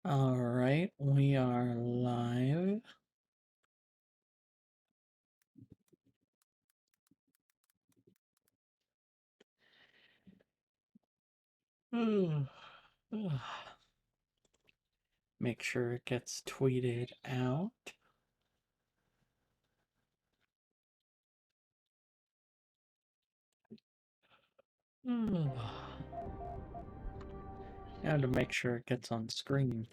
All right, we are live. Make sure it gets tweeted out. Now to make sure it gets on screen.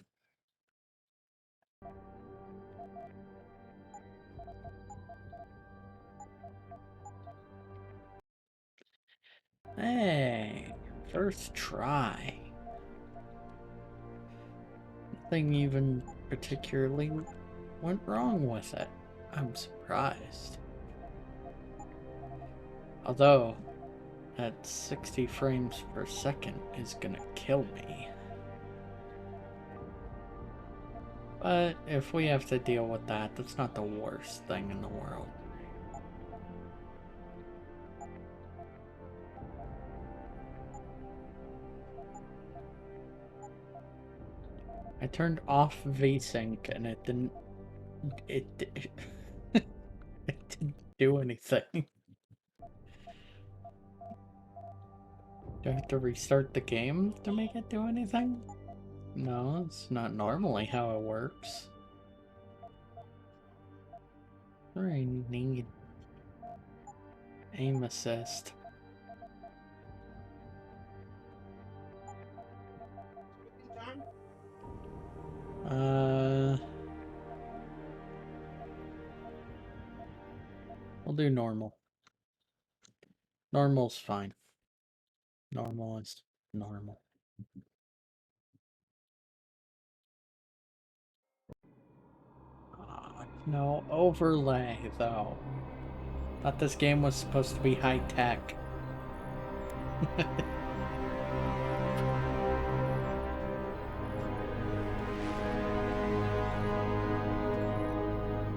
Hey, first try. Nothing even particularly went wrong with it. I'm surprised. Although, at 60 frames per second is gonna kill me. But if we have to deal with that, that's not the worst thing in the world. I turned off VSync and it didn't it didn't do anything. Do I have to restart the game to make it do anything? No, it's not normally how it works. I need aim assist. We'll do normal. Normal's fine. Normal is normal. No overlay, though. Thought this game was supposed to be high tech.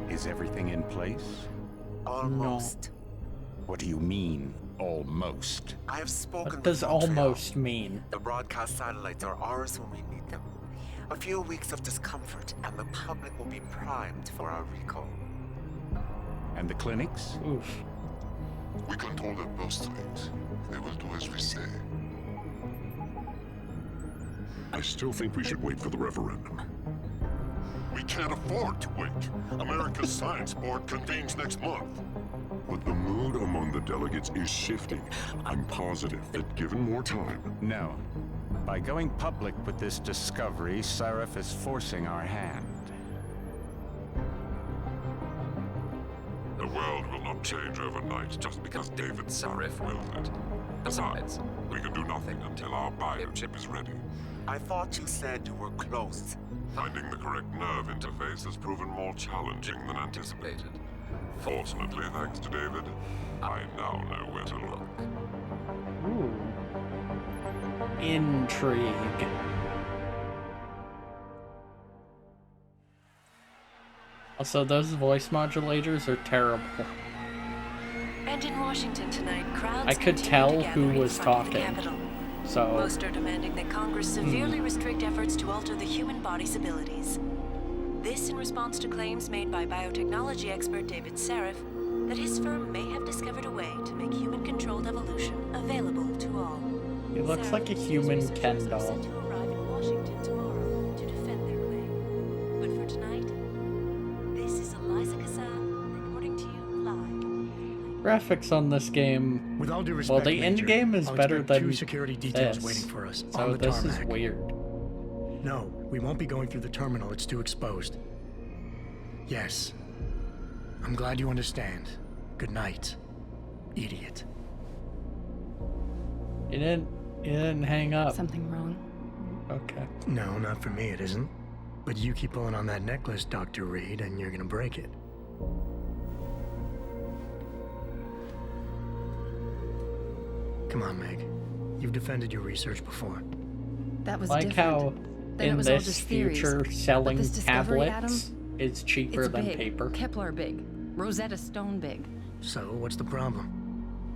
Is everything in place? Almost. No. What do you mean, almost? I have spoken What does with Montreal. almost mean? The broadcast satellites are ours when we need them. A few weeks of discomfort, and the public will be primed for our recall. And the clinics? Oof. We control their purse strings. They will do as we say. I still think we should wait for the referendum. We can't afford to wait. America's Science Board convenes next month. But the mood among the delegates is shifting. I'm positive that given more time... No. By going public with this discovery, Sarif is forcing our hand. The world will not change overnight just because David Sarif wills it. Besides, we can do nothing until our biochip is ready. I thought you said you were close. Finding the correct nerve interface has proven more challenging than anticipated. Fortunately, thanks to David, I now know where to look. Ooh. Intrigue. Also, those voice modulators are terrible. And in Washington tonight, crowds I could continue tell to gather who in was front of the talking. Capitol. So, Most are demanding that Congress severely restrict efforts to alter the human body's abilities. This in response to claims made by biotechnology expert David Sarif that his firm may have discovered a way to make human-controlled evolution available to all. he looks Sarif like a and his human researchers Ken are set doll. to arrive in Washington tomorrow to defend their claim. But for tonight, this is Eliza Kassan reporting to you live. Graphics on this game, With all due respect, well, the end Major, game is I'll better expect than two security details this. waiting for us So on the this tarmac. is weird. No, we won't be going through the terminal. It's too exposed. Yes. I'm glad you understand. Good night, idiot. You didn't hang up. Something wrong? Okay. No, not for me, it isn't. But you keep pulling on that necklace, Dr. Reed, and you're gonna break it. Come on, Meg. You've defended your research before. That was Like different. how Then it in was all this just theories. future selling this discovery, tablets is cheaper It's than big. paper. Kepler big. Rosetta Stone big. So, what's the problem?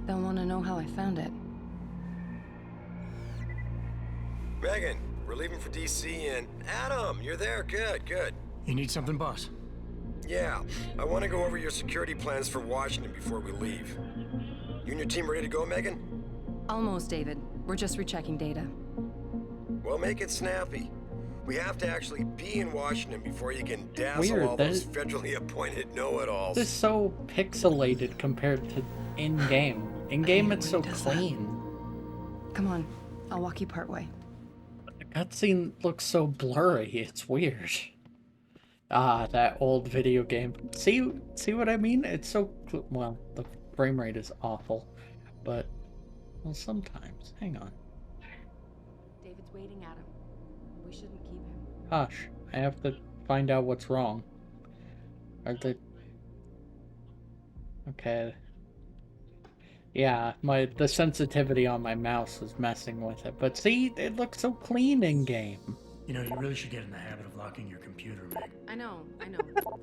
They'll want to know how I found it. Megan, We're leaving for DC and... Adam, you're there. Good, good. You need something, boss? Yeah, I want to go over your security plans for Washington before we leave. You and your team ready to go, Megan? Almost, David. We're just rechecking data. Well, make it snappy. We have to actually be in Washington before you can dazzle Weird, all that those is- federally appointed know-it-alls. This is so pixelated compared to in-game. In-game, it's so clean. Come on, I'll walk you part way. The cutscene looks so blurry. It's weird. Ah, that old video game. See what I mean? It's so well. The frame rate is awful, but well, sometimes. Hang on. David's waiting, Adam. We shouldn't keep him. Hush. I have to find out what's wrong. Are the okay? Yeah, the sensitivity on my mouse is messing with it. But see, it looks so clean in game. You know, you really should get in the habit of locking your computer, Meg. I know.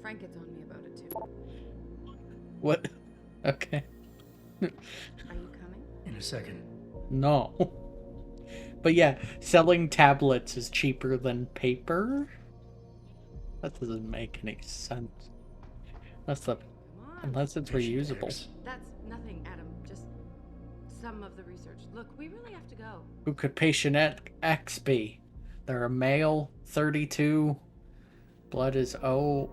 Frank gets on me about it too. What? Okay. Are you coming? In a second. No. But yeah, selling tablets is cheaper than paper? That doesn't make any sense. Come on. Unless it's There she reusable. is. That's nothing, Adam. Just some of the research. Look, we really have to go. Who could patient X be? They're a male, 32, blood is O,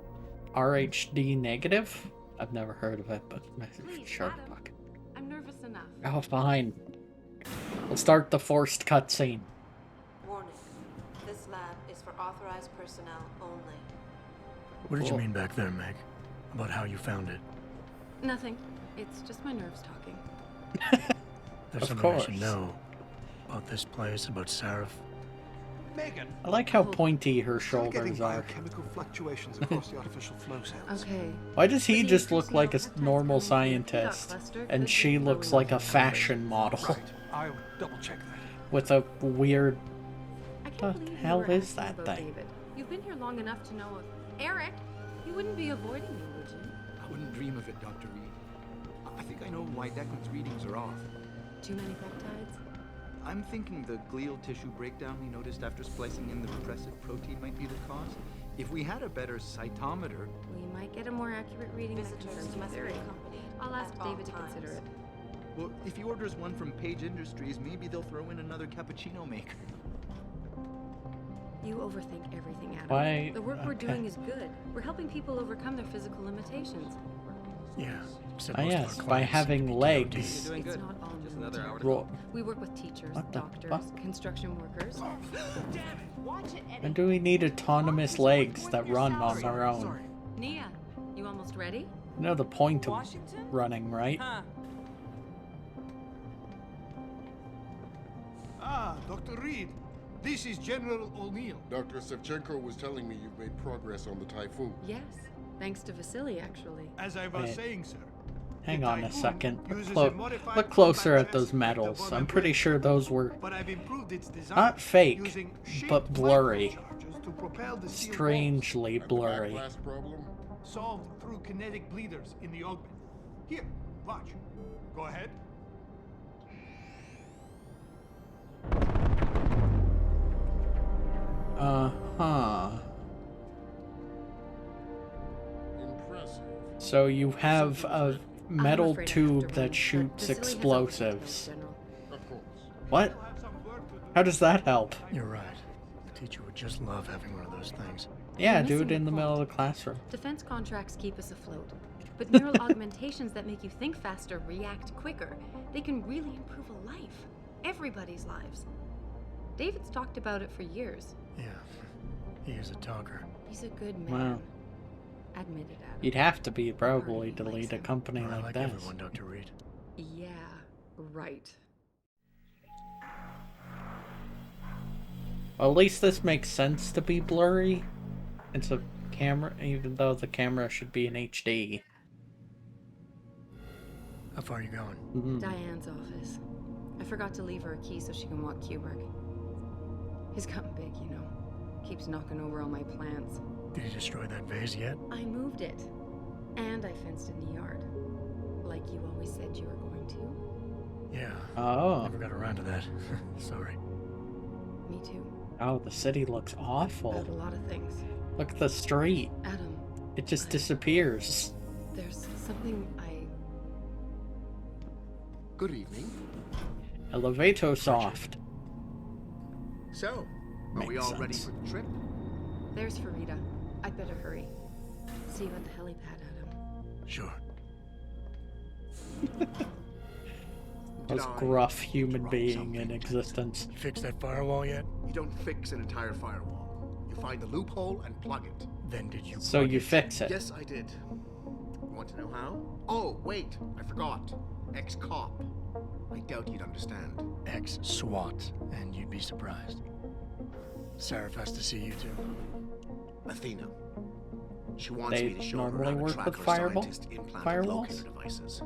RHD negative? I've never heard of it, but Please, sure. Adam. Fuck. I'm nervous enough. Oh, fine. We'll start the forced cutscene. Warning. This lab is for authorized personnel only. What did you Cool. mean back there, Meg? About how you found it? Nothing. It's just my nerves talking. There's Of something I should course. know about this place, about Sarif. Megan, I like how pointy her still getting shoulders are. biochemical fluctuations across the artificial flow cells. Okay. Why does he But the just look increasing like a peptides normal coming through the scientist, cluster and could she be looks flowing like a off the fashion model Right, I'll double check that. with a weird... I can't The believe you hell were is asking that about thing? David. You've been here long enough to know of Eric. You wouldn't be avoiding me, would you? I wouldn't dream of it, Dr. Reed. I think I know why Declan's readings are off. Too many peptides? I'm thinking the glial tissue breakdown we noticed after splicing in the repressive protein might be the cause. If we had a better cytometer... We might get a more accurate reading that Visitors confirms your must be theory. accompanied I'll ask at all David to times. consider it. Well, if he orders one from Page Industries, maybe they'll throw in another cappuccino maker. You overthink everything, Adam. Why- The work we're okay. doing is good. We're helping people overcome their physical limitations. Yeah. except Ah, most of yes, our by clients seem to having be legs. DODs. Doing It's good. not all Just new another to hour us. to Ro- We work with teachers, What the doctors, fuck? construction workers. And do we need autonomous legs that run on their own? Nia, you almost ready? You know the point of running, right? Ah, Dr. Reed. This is General O'Neill. Dr. Sevchenko was telling me you've made progress on the Typhoon. Yes, thanks to Vasily, actually. As I was Wait. saying, sir. Hang the on a Typhoon second. uses Look, a modified look closer combat at those vest like the medals. one I'm I'm pretty wearing. sure those were But I've improved its design not fake, using shaped but blurry. microcharges to propel the steel Strangely And the blurry. backlash problem? bolts, solved through kinetic bleeders in the augment. Here, watch. Go ahead. Uh-huh. Impressive. So you have a metal afraid I have to tube run, that but shoots Vasily has all the explosives. details, General. Of course. What? We'll have some work to do. How does that help? You're right. The teacher would just love having one of those things. Yeah, You're do it missing in the the middle of point. the classroom. Defense contracts keep us afloat. But neural augmentations that make you think faster, react quicker, they can really improve a life. Everybody's lives. David's talked about it for years. Yeah. He is a talker. He's a good Wow. man. Admit it, Adam. You'd have to be probably He to likes lead a him. company I like like this. everyone, Dr. Reed. Yeah, right. Well, at least this makes sense to be blurry. It's a camera, even though the camera should be in HD. How far are you going? Mhm. Diane's office. I forgot to leave her a key so she can walk Kubrick. He's gotten big, you know. Keeps knocking over all my plants. Did you destroy that vase yet? I moved it. And I fenced in the yard. Like you always said you were going to. Yeah. Oh. Never got around to that. Sorry. Me Me too. Oh, the city looks awful. About a lot of things. Look at the street. Adam. It just disappears. There's something Good evening. Elevator soft. So, are we Makes all ready sense. for the trip? There's Farida. I'd better hurry. See you at the helipad, Adam. Sure. Most gruff human being in existence. Fix that firewall yet? You don't fix an entire firewall. You find the loophole and plug it. Then did you So plug you it? fix it. Yes, I did. Want to know how? Oh, wait, I forgot. Ex-cop. I doubt you'd understand. Ex-SWAT, and you'd be surprised. Sarah has to see you too. Athena. She wants They me to show her normally how to work track with her fireball? scientist implanted Firewalls? locator devices.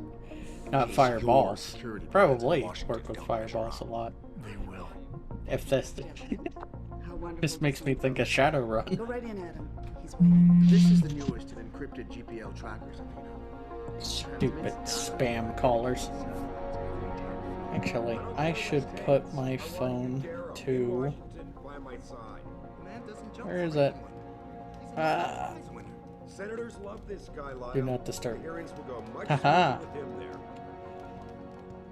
Not Case fireballs. your security plans Probably in Washington work with don't measure fireballs a up. lot. They will. If this How wonderful. this makes me think of Shadowrun. Go right in, Adam. He's waiting. This is the newest in encrypted GPL trackers, Athena. Stupid spam callers. Actually, I should put my phone to... Where is it? Senators love this guy, Lyle. Do not disturb. The hearings will go much Haha. smoother with him there.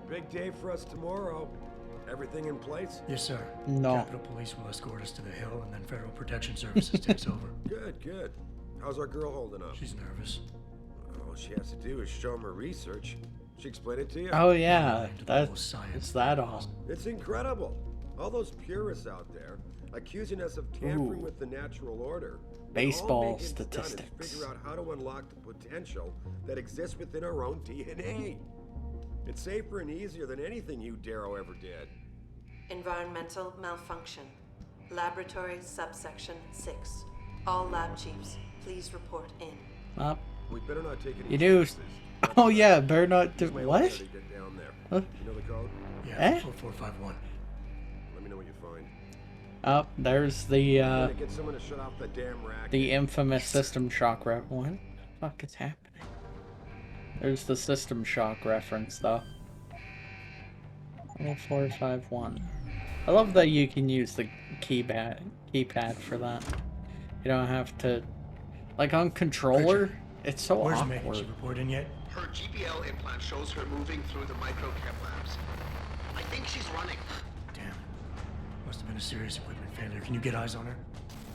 Big day for us tomorrow. Everything in place? Yes, sir. No. Capitol Police will escort us to the Hill, and then Federal Protection Services takes over. Good, good. How's our girl holding up? She's nervous. All she has to do is show him her research. She explained it to you? Oh yeah, Into the that's whole science. it's that all. It's incredible. All those purists out there accusing us of tampering Ooh. with the natural order. Baseball All Megan's done is statistics. figure out how to unlock the potential that exists within our own DNA. It's safer and easier than anything you Darrow ever did. Environmental malfunction. Laboratory subsection 6. All lab chiefs, please report in. Up. We better not take any You do. chances. Oh yeah, better not do This may what? allow you to get down there. Huh? You know the code? Yeah, Eh? 4451. Let me know what you find. Oh, there's the Gonna get someone to shut off the damn racket. the infamous System Shock ref. What the fuck is happening? There's the System Shock reference though. 451. I love that you can use the keypad for that. You don't have to, like on controller. Richard, It's so Where's Megan? awkward. She report in yet? Her GPL implant shows her moving through the microchem labs. I think she's running. Damn. Must have been a serious equipment failure. Can you get eyes on her?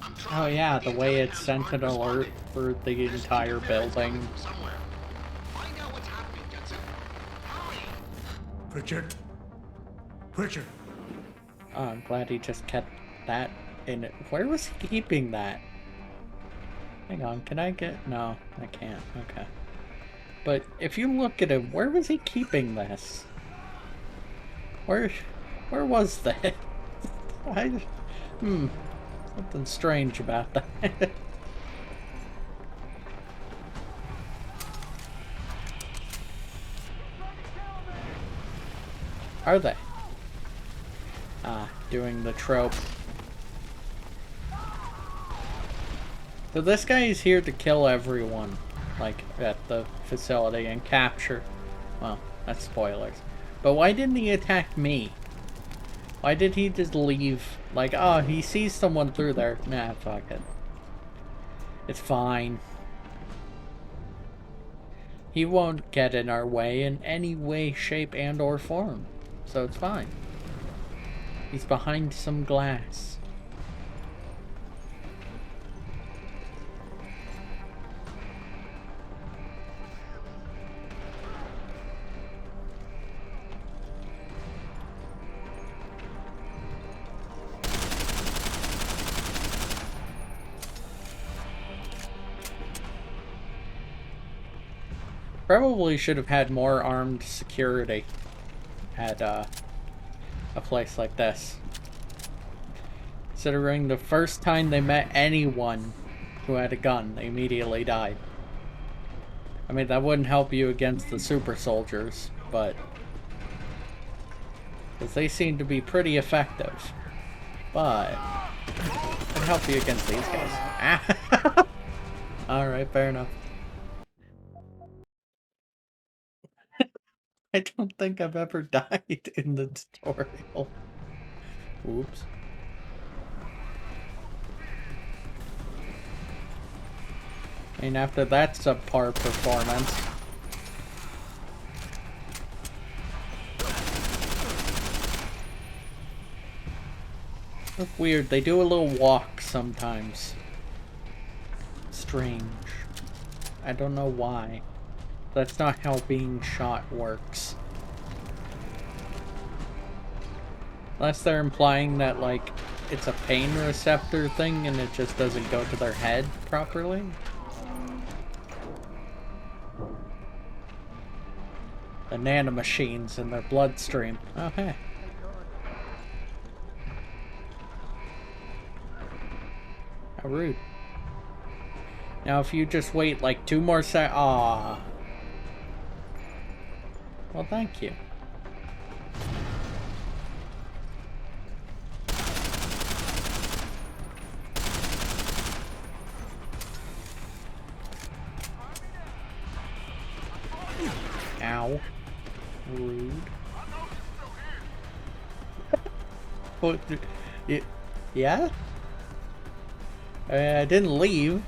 I'm trying. Oh yeah, the way it intel sent an hasn't alert responded. for the There's entire interference coming building. from somewhere. Find out what's happening, Jensen. Hurry! Pritchard? Pritchard! Oh, I'm glad he just kept that in it. Where was he keeping that? Hang on, can I get... No, I can't. Okay. But if you look at him, where was he keeping this? Where was that? Something strange about that. Are they? Ah, doing the trope. So this guy is here to kill everyone, like, at the facility and capture... Well, that's spoilers. But why didn't he attack me? Why did he just leave? Like, oh, he sees someone through there. Nah, fuck it. It's fine. He won't get in our way in any way, shape, and or form. So it's fine. He's behind some glass. Probably should have had more armed security at a place like this. Considering the first time they met anyone who had a gun, they immediately died. I mean, that wouldn't help you against the super soldiers, but... because they seem to be pretty effective. But... it'd help you against these guys. Alright, fair enough. I don't think I've ever died in the tutorial. Oops. I mean, after that subpar performance. Look weird, they do a little walk sometimes. Strange. I don't know why. That's not how being shot works. Unless they're implying that, like, it's a pain receptor thing and it just doesn't go to their head properly. The nanomachines in their bloodstream. Oh, hey. How rude. Now, if you just wait like 2 more sec- Aww. Well, thank you. Ow. Rude. What? Yeah? I didn't leave.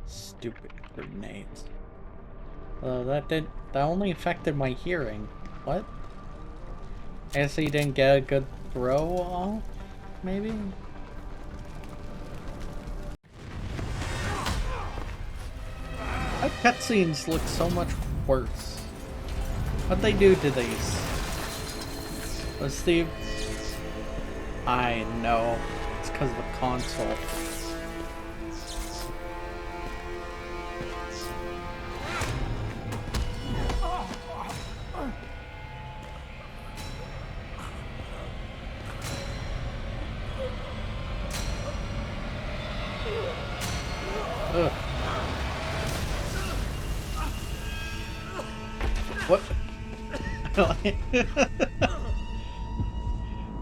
Stupid grenades. That only affected my hearing. What? I guess he didn't get a good throw off, maybe? Cutscenes look so much worse. What'd they do to these? Let's see. I know. It's because of the console. Ugh. What?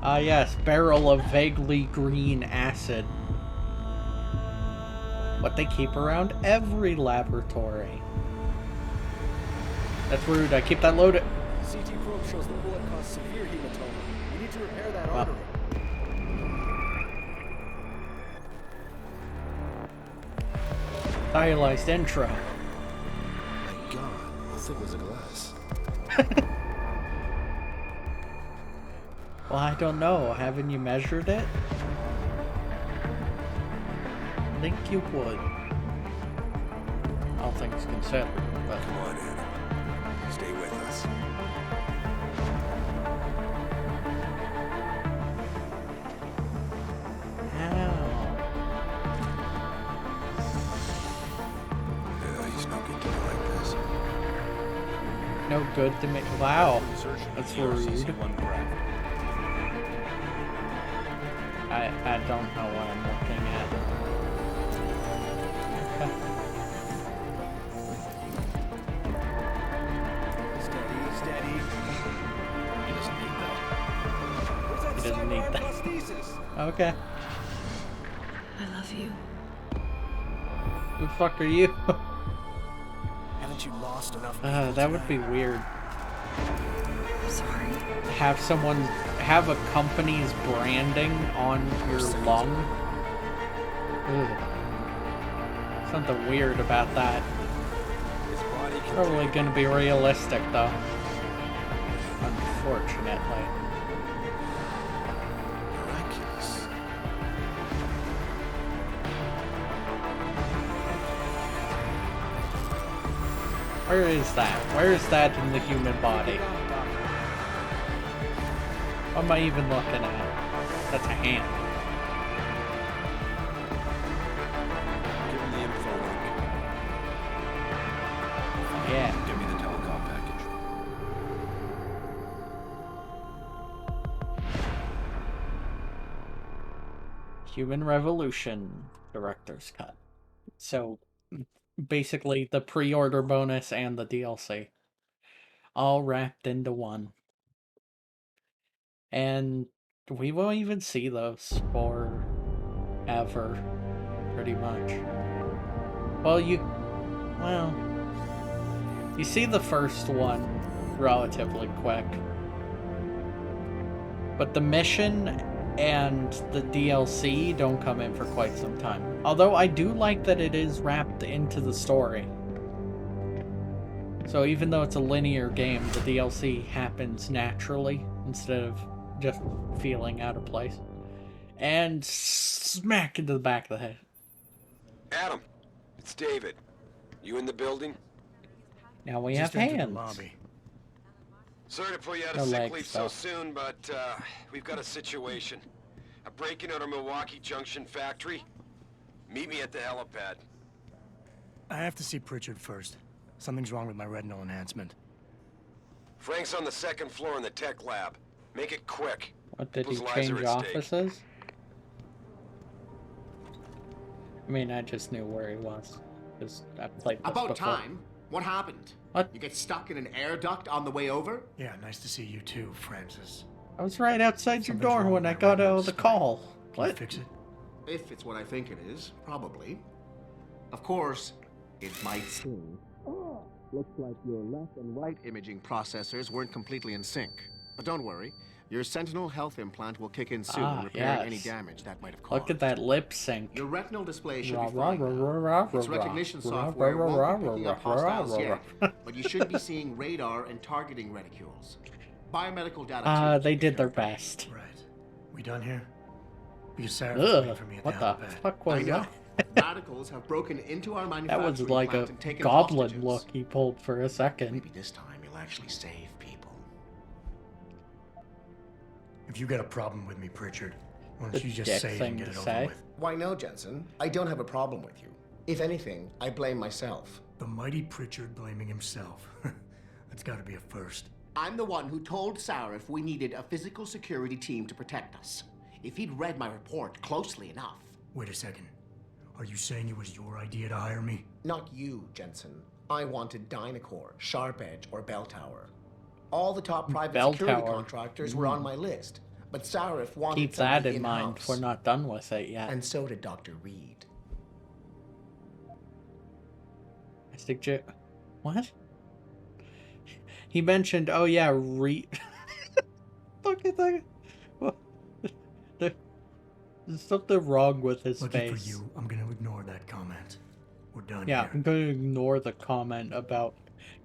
Ah, yes, barrel of vaguely green acid. What they keep around every laboratory. That's rude, I keep that loaded. CT probe shows the bullet caused severe hematoma. We need to repair that artery. Stylized intro. My God, how thick was the glass? Well, I don't know. Haven't you measured it? I think you would. All things considered, but... Come on, Anna. Stay with us. He's no good to me like this. No good to me. Wow. That's rude. I don't know what I'm looking at. Steady. He doesn't need that. He doesn't need that. Okay. I love you. Who the fuck are you? Haven't you lost enough? That would be weird. I'm sorry. Have a company's branding on your lung. Ugh. Something weird about that. Probably gonna be realistic though. Unfortunately. Miraculous. Where is that? Where is that in the human body? What am I even looking at? That's a hand. Give him the info link. Yeah. Give me the telecom package. Human Revolution Director's Cut. So, basically the pre-order bonus and the DLC. All wrapped into one. And we won't even see those for ever, pretty much. Well, you see the first one relatively quick. But the mission and the DLC don't come in for quite some time. Although I do like that it is wrapped into the story. So even though it's a linear game, the DLC happens naturally instead of just feeling out of place. And smack into the back of the head. Adam, it's David. You in the building? Now we have hands. Sorry to put you out No of sick legs, leave so though. soon, but we've got a situation. A break-in at our Milwaukee Junction factory. Meet me at the helipad. I have to see Pritchard first. Something's wrong with my retinal enhancement. Frank's on the second floor in the tech lab. Make it quick. What, did he People's lives change are at stake. offices? I mean, I just knew where he was. Because I played this About before. time. What happened? What? You get stuck in an air duct on the way over? Yeah, nice to see you too, Francis. I was right outside your Something's door wrong when with I my got retinal out of the spine. call. Can you What? fix it? If it's what I think it is, probably. Of course, it might seem. Looks like your left and right imaging processors weren't completely in sync. But don't worry, your Sentinel health implant will kick in soon, repairing any damage that might have caused. Look at that lip sync. Your retinal display should Rah, be rah, fine rah, now. rah, rah, Its rah, recognition rah, software rah, won't rah, be picking rah, up rah, hostiles rah, yet, rah. but you should be seeing radar and targeting reticules. Biomedical data too. They did their best. Right. We done here? Because Sarah was waiting Ugh, for me at what the the helipad. fuck was I know. that? Radicals have broken into our That manufacturing was like plant a and taken goblin hostages. look he pulled for a second. Maybe this time you'll actually save people. If you got a problem with me, Pritchard, why The don't you just dick say it thing and get to it say. over with? Why no, Jensen? I don't have a problem with you. If anything, I blame myself. The mighty Pritchard blaming himself. That's gotta be a first. I'm the one who told Sarif we needed a physical security team to protect us. If he'd read my report closely enough. Wait a second. Are you saying it was your idea to hire me? Not you, Jensen. I wanted Dynacore, Sharp Edge, or Bell Tower. All the top private Bell security Tower. contractors were on my list, but Sarif wanted Keep that somebody in mind. in-house. We're not done with it yet. And so did Dr. Reed. I suggest. What? He mentioned, oh yeah, Look at that. There's something wrong with his Lucky face. for you, I'm gonna ignore that comment. We're done Yeah, here. I'm going to ignore the comment about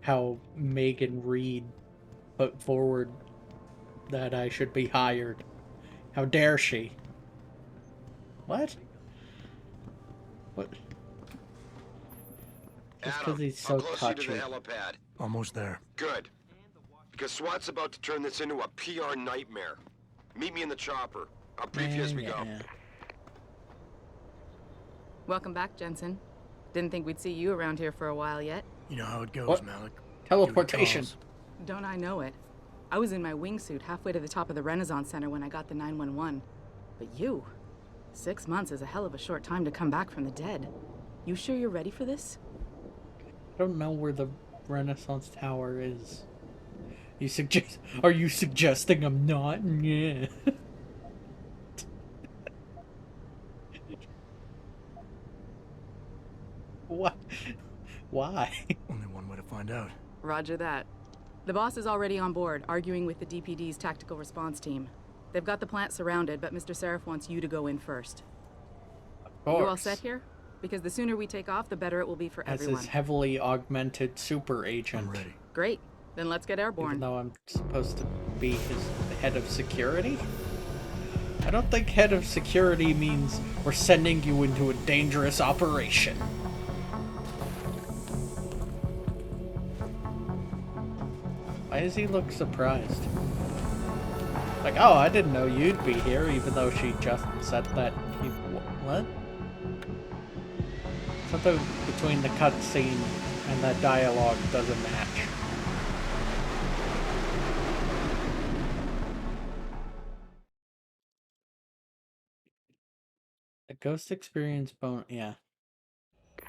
how Megan Reed put forward that I should be hired. How dare she? What? What? Just because he's so I'll close you to touchy. the helipad. Almost there. Good. Because SWAT's about to turn this into a PR nightmare. Meet me in the chopper. I'll brief you as we go. Welcome back, Jensen. Didn't think we'd see you around here for a while yet. You know how it goes, What? Malik. Teleportation. Don't I know it? I was in my wingsuit halfway to the top of the Renaissance Center when I got the 911. But you, 6 months is a hell of a short time to come back from the dead. You sure you're ready for this? I don't know where the Renaissance Tower is. Are you suggesting I'm not? Yeah. What? Why? Only one way to find out. Roger that. The boss is already on board, arguing with the DPD's tactical response team. They've got the plant surrounded, but Mr. Seraph wants you to go in first. Of You all set here? Because the sooner we take off, the better it will be for As everyone. his heavily augmented super agent. I'm ready. Great. Then let's get airborne. Even though I'm supposed to be his head of security? I don't think head of security means we're sending you into a dangerous operation. Why does he look surprised? Like, oh, I didn't know you'd be here, even though she just said that he... What? Something between the cutscene and that dialogue doesn't match. A ghost experience bone... Yeah.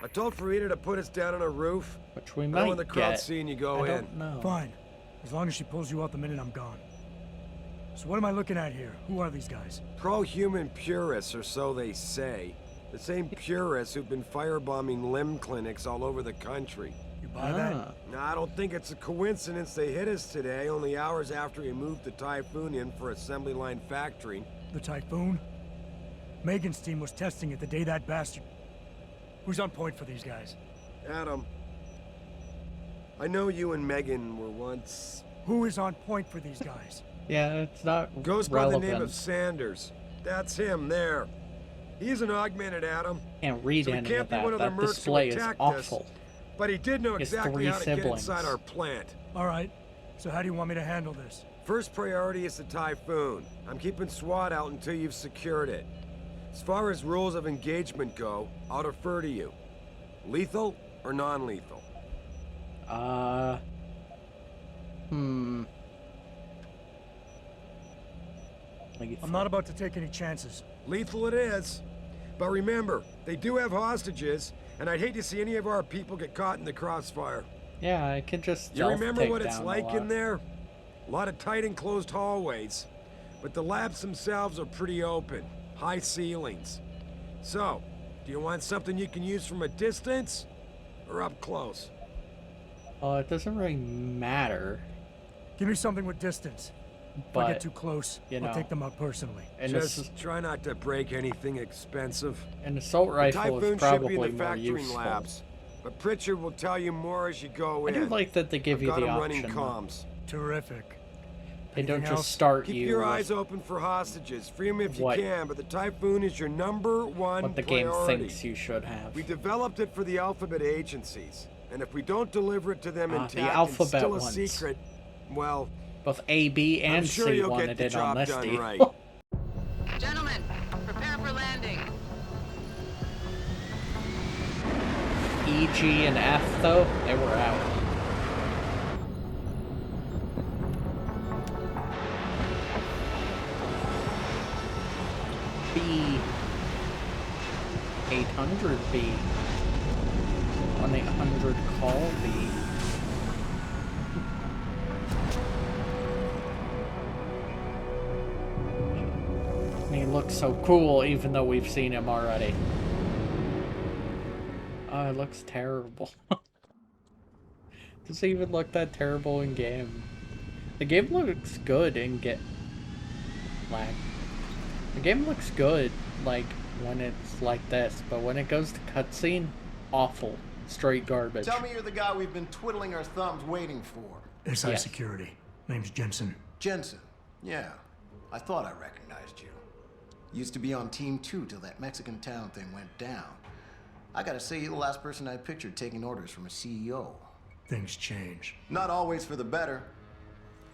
I told Farida to put us down on a roof. Which we I might don't want the crowd get. seeing you go I in. don't know. Fine. As long as she pulls you out the minute I'm gone. So what am I looking at here? Who are these guys? Pro-human purists, or so they say. The same purists who've been firebombing limb clinics all over the country. You buy that? No, I don't think it's a coincidence they hit us today, only hours after we moved the Typhoon in for assembly line factory. The Typhoon? Megan's team was testing it the day that bastard... Who's on point for these guys? Adam, I know you and Megan were once... Who is on point for these guys? Yeah, it's not Goes relevant. by the name of Sanders. That's him there. He's an augmented Adam. Can't read so any can't of be that. one of the That mercs who display is attacked awful. us, but he did know He has exactly 3 how to get siblings. inside our plant. All right. So how do you want me to handle this? First priority is the Typhoon. I'm keeping SWAT out until you've secured it. As far as rules of engagement go, I'll defer to you. Lethal or non-lethal? I'm not about to take any chances. Lethal it is. But remember, they do have hostages, and I'd hate to see any of our people get caught in the crossfire. Yeah, I can just You remember what it's down like in there? A lot of tight enclosed hallways. But the labs themselves are pretty open. High ceilings. So, do you want something you can use from a distance? Or up close? Oh, it doesn't really matter. Give me something with distance. If I get too close, I'll take them out personally. And just try not to break anything expensive. An assault rifle the is Typhoon probably should be in the more factory useful. labs. But Pritchard will tell you more as you go in. I do like that they give I've you got the him option. running comms. Terrific. They don't Anything just else? start Keep you your with eyes open for hostages. Free them if what- you can, but the Typhoon is your number one what the priority. game thinks you should have. We developed it for the Alphabet agencies, and if we don't deliver it to them The intact and Alphabet still a ones. secret, well, Both A, B, and I'm sure C you'll wanted get the it on job this done deal. right. Gentlemen, prepare for landing. E, G, and F, though, they were out. B. 800 B. 1-800 call B. He looks so cool, even though we've seen him already. Oh, it looks terrible. Does it even look that terrible in game? The game looks good in lag. The game looks good, like, when it's like this, but when it goes to cutscene, awful. Straight garbage. Tell me you're the guy we've been twiddling our thumbs waiting for. SI Security. Name's Jensen. Jensen. Yeah. I thought I recognized you. Used to be on Team 2 till that Mexican town thing went down. I gotta say, you're the last person I pictured taking orders from a CEO. Things change. Not always for the better.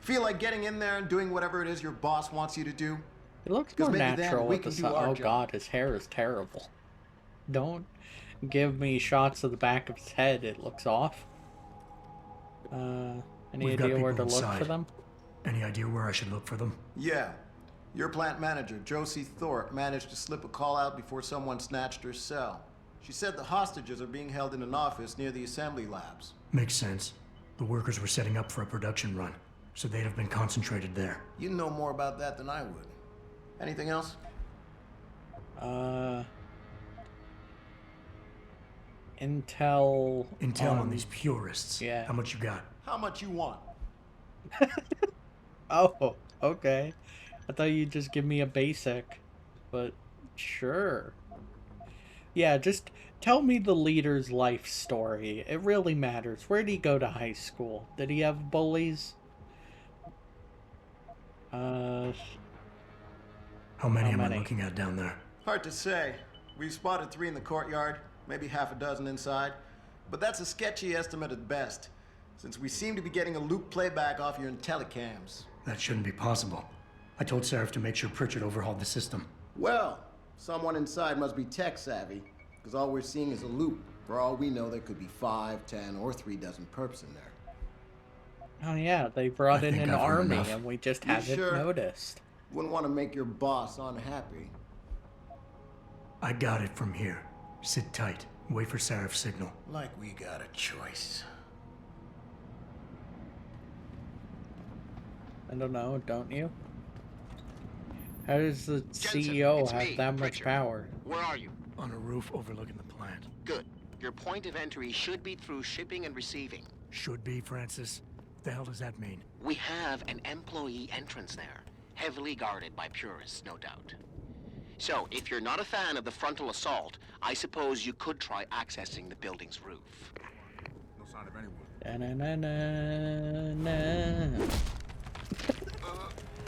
Feel like getting in there and doing whatever it is your boss wants you to do? It looks 'Cause more maybe then natural we with the can do sun. our Oh job. god, his hair is terrible. Don't give me shots of the back of his head. It looks off. Any We've got idea where to people look for inside. them? Any idea where I should look for them? Yeah. Your plant manager, Josie Thorpe, managed to slip a call out before someone snatched her cell. She said the hostages are being held in an office near the assembly labs. Makes sense. The workers were setting up for a production run, so they'd have been concentrated there. You know more about that than I would. Anything else? Intel. Intel on these purists. Yeah. How much you got? How much you want? Oh, okay. I thought you'd just give me a basic, but sure. Yeah, just tell me the leader's life story. It really matters. Where did he go to high school? Did he have bullies? How many am I looking at down there? Hard to say. We've spotted 3 in the courtyard, maybe half a dozen inside. But that's a sketchy estimate at best, since we seem to be getting a loop playback off your telecams. That shouldn't be possible. I told Seraph to make sure Pritchard overhauled the system. Well, someone inside must be tech savvy, because all we're seeing is a loop. For all we know, there could be 5, 10, or 3 dozen perps in there. Oh yeah, they brought in think an I've heard army enough. and we just You haven't sure? noticed. Wouldn't want to make your boss unhappy. I got it from here. Sit tight. Wait for Seraph's signal. Like we got a choice. I don't know, don't you? How does the Jensen, CEO it's have me, that much Pritchard. power? Where are you? On a roof overlooking the plant. Good. Your point of entry should be through shipping and receiving. Should be, Francis. What the hell does that mean? We have an employee entrance there, heavily guarded by purists, no doubt. So, if you're not a fan of the frontal assault, I suppose you could try accessing the building's roof. No sign of anyone. Da-na-na-na-na.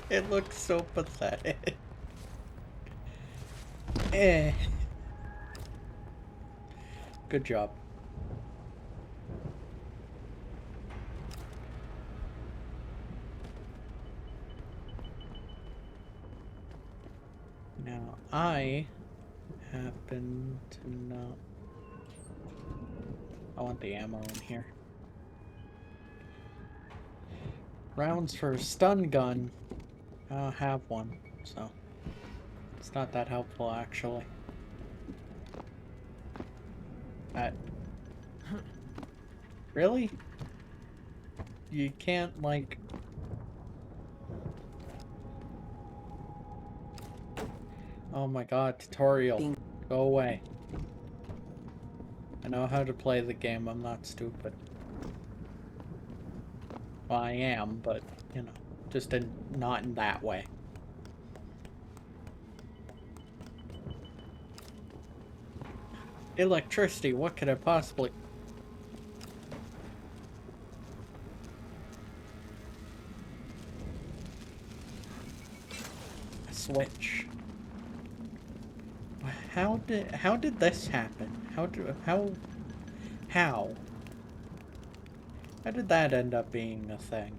It looks so pathetic. Eh. Good job. Now, I happen to not... I want the ammo in here. Rounds for a stun gun. I don't have one, so it's not that helpful, actually. Really? You can't, like... Oh my god, tutorial. Go away. I know how to play the game, I'm not stupid. Well, I am, but, you know, just not in that way. Electricity, what could I possibly... A switch. How did this happen? How did that end up being a thing?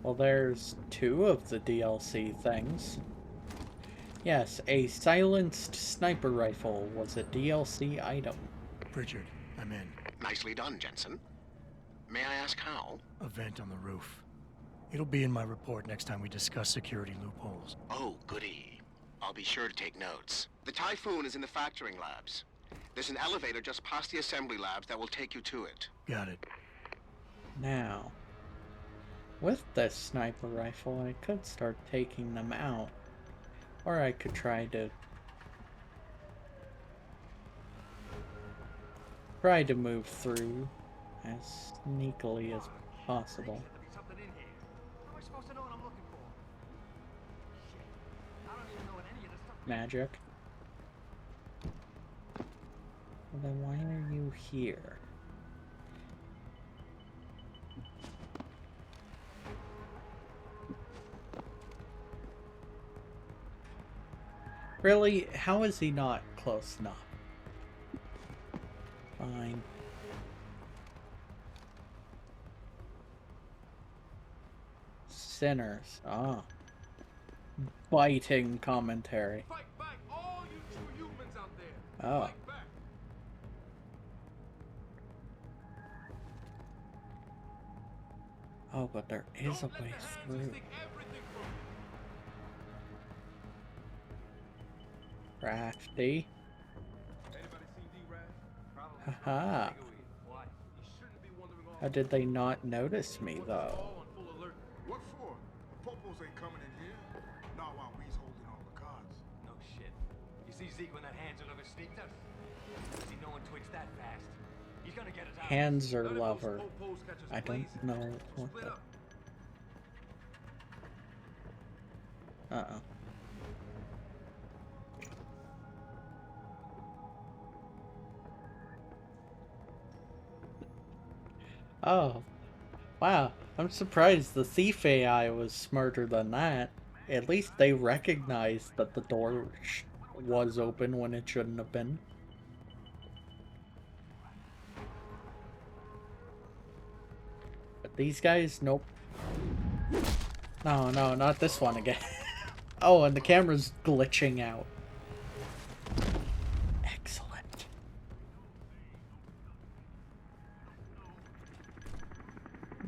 Well, there's 2 of the DLC things. Yes, a silenced sniper rifle was a DLC item. Richard, I'm in. Nicely done, Jensen. May I ask how? A vent on the roof. It'll be in my report next time we discuss security loopholes. Oh, goody. I'll be sure to take notes. The Typhoon is in the factoring labs. There's an elevator just past the assembly labs that will take you to it. Got it. Now, with this sniper rifle, I could start taking them out. Or I could try to move through as sneakily as possible. Magic. Well, then why are you here? Really? How is he not close enough? Fine. Sinners. Ah. Biting commentary. Fight back, all you true humans out there. Oh. Fight back. Oh, but there is a way through. Crafty. Haha. How did they not notice me, though? What for? Popos ain't coming in here. Not while we's holding all the cards. No shit. You see Zeke when that hands are looking sneaked us? See, no one twitched that fast. He's gonna get us out. Hands are lover. I don't know what the... Uh-oh. Oh. Wow. I'm surprised the thief AI was smarter than that. At least they recognized that the door was open when it shouldn't have been. But these guys, nope. No, no, not this one again. Oh, and the camera's glitching out. Excellent.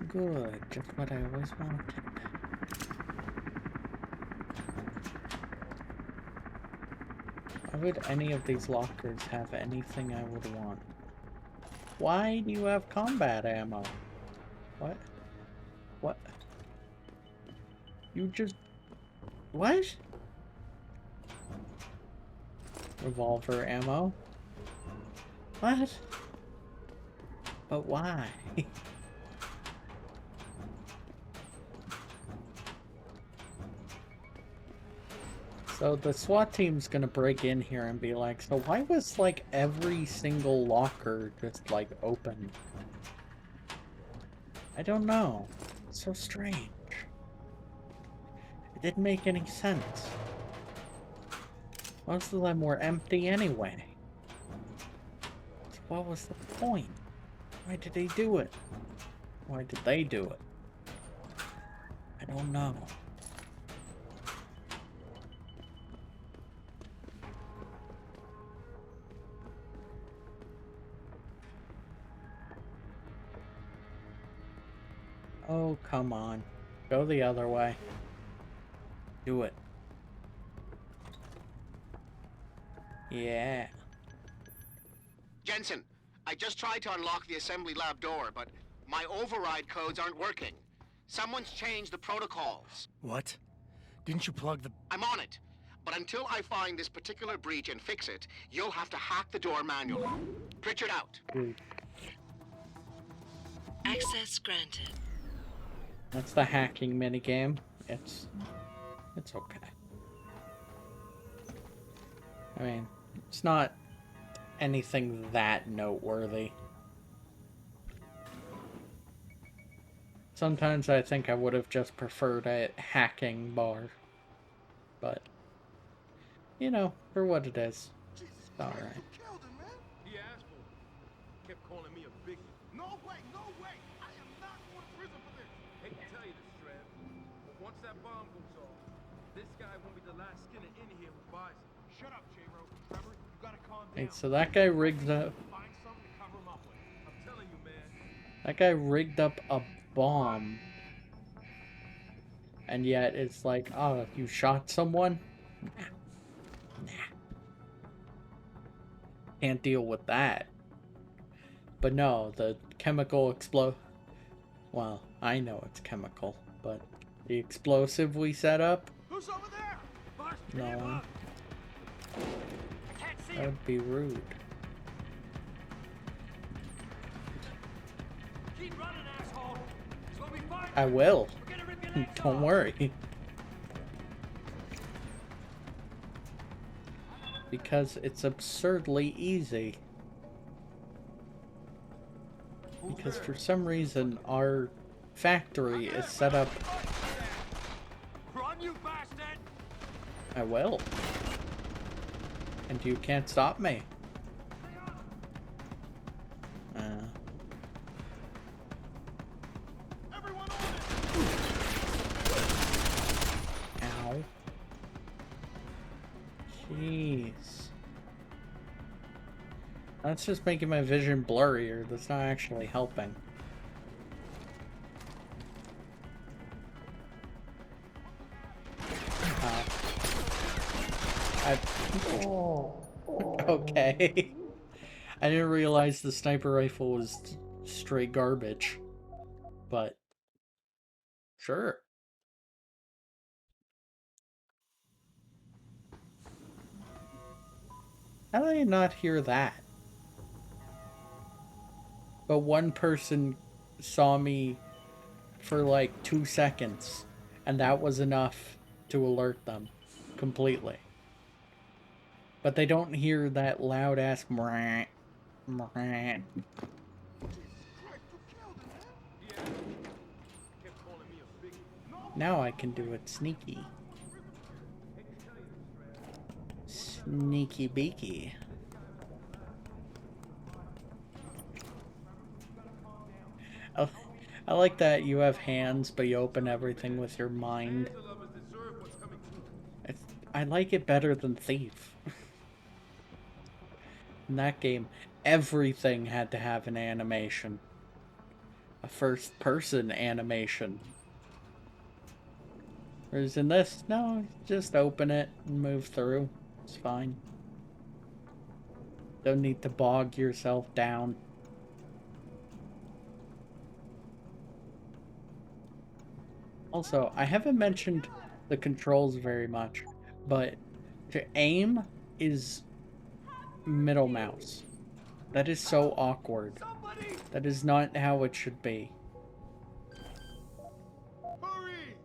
Good, just what I always wanted. Why would any of these lockers have anything I would want? Why do you have combat ammo? What? What? You just... What? Revolver ammo. What? But why? So the SWAT team's gonna break in here and be like, so why was like every single locker just like open? I don't know. It's so strange. It didn't make any sense. Most of them were empty anyway. So what was the point? Why did they do it? Why did they do it? I don't know. Oh, come on. Go the other way. Do it. Yeah. Jensen, I just tried to unlock the assembly lab door, but my override codes aren't working. Someone's changed the protocols. What? Didn't you plug the... I'm on it. But until I find this particular breach and fix it, you'll have to hack the door manually. Pritchard out. Access granted. That's the hacking minigame. It's okay. I mean, it's not anything that noteworthy. Sometimes I think I would have just preferred a hacking bar. But, you know, for what it is, it's alright. He asked for it. Kept calling me a biggie. No way, no way! I am not going to prison for this! Hate to tell you this, Trev, but once that bomb goes off, this guy won't be the last skinner in here who buys it. Shut up, J-Ro. Trevor, you gotta calm down. Hey, so that guy rigged up... Find something to cover him up with. I'm telling you, man. That guy rigged up a bomb. And yet it's like, oh, you shot someone? Nah. Can't deal with that. But no, the chemical well, I know it's chemical, but the explosive we set up? Who's over there? Boss, No him one. up. I can't see That him. would be rude. Keep running, asshole. It's gonna be fine. I will. We're gonna rip your legs Don't off. worry. Because it's absurdly easy. Because for some reason our factory is set up... Run, you bastard! I will. And you can't stop me. Ow. Jeez. That's just making my vision blurrier. That's not actually helping. Okay. I didn't realize the sniper rifle was straight garbage. But sure. How did I not hear that? But one person saw me for like 2 seconds, and that was enough to alert them completely. But they don't hear that loud ass mrah, mrah. Now I can do it sneaky. Sneaky beaky. I like that you have hands, but you open everything with your mind. I like it better than Thief. In that game, everything had to have an animation. A first-person animation. Whereas in this, no, just open it and move through. It's fine. Don't need to bog yourself down. Also, I haven't mentioned the controls very much, but to aim is middle mouse. That is so awkward. That is not how it should be. Hurry!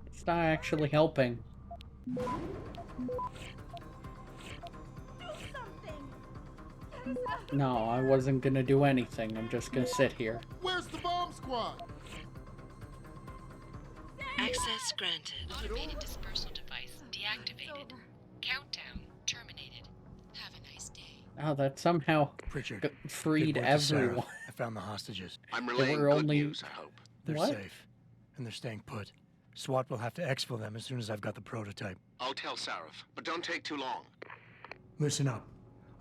It's not actually helping. No, I wasn't gonna do anything. I'm just gonna sit here. Where's the bomb squad? Access granted. Automated dispersal device deactivated. Countdown terminated. Have a nice day. Oh, that somehow Pritchard, freed good word to Sarah. everyone. I found the hostages. I'm They relaying were good only... news, I hope. They're What? safe, and they're staying put. SWAT will have to exfil them as soon as I've got the prototype. I'll tell Sarif, but don't take too long. Listen up.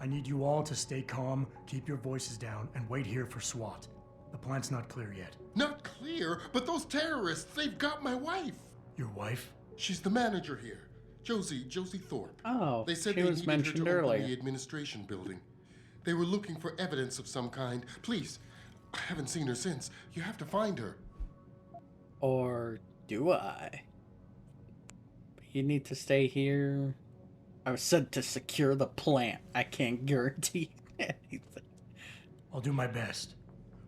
I need you all to stay calm, keep your voices down, and wait here for SWAT. The plant's not clear yet. Not clear, but those terrorists, they've got my wife. Your wife? She's the manager here. Josie Thorpe. Oh, they said she they was needed her mentioned to open earlier. the administration building. They were looking for evidence of some kind. Please, I haven't seen her since. You have to find her. Or do I? You need to stay here. I was sent to secure the plant. I can't guarantee anything. I'll do my best.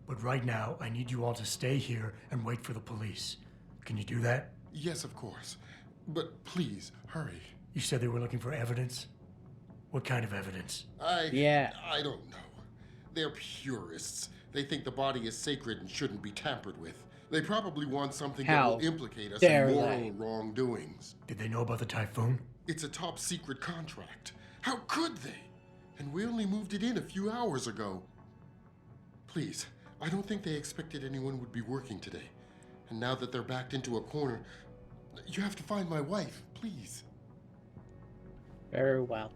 But right now, I need you all to stay here and wait for the police. Can you do that? Yes, of course. But please, hurry. You said they were looking for evidence? What kind of evidence? I don't know. They're purists. They think the body is sacred and shouldn't be tampered with. They probably want something that will implicate us in moral wrongdoings. Did they know about the typhoon? It's a top secret contract. How could they? And we only moved it in a few hours ago. Please, I don't think they expected anyone would be working today. And now that they're backed into a corner, you have to find my wife, please. Very well.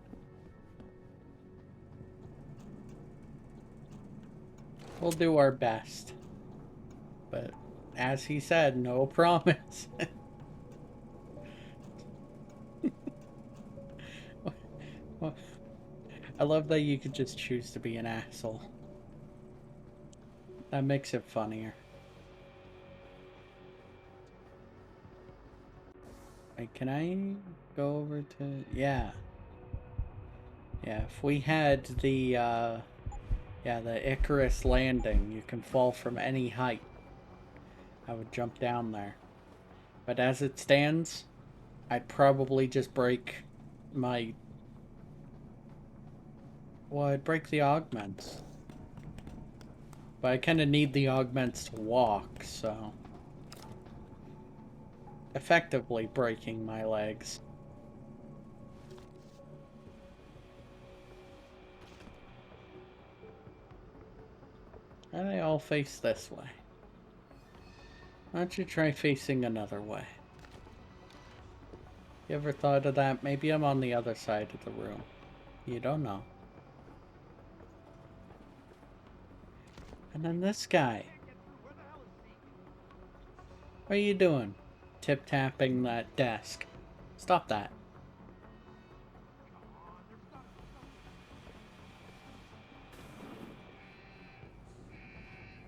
We'll do our best. But as he said, no promise. I love that you could just choose to be an asshole. That makes it funnier. Wait, can I go over to... Yeah. Yeah, if we had the, the Icarus landing, you can fall from any height. I would jump down there. But as it stands, I'd probably just break my... Well, I'd break the augments. But I kind of need the augments to walk, so... Effectively breaking my legs. And they all face this way. Why don't you try facing another way? You ever thought of that? Maybe I'm on the other side of the room. You don't know. And then this guy. What are you doing? Tip-tapping that desk. Stop that.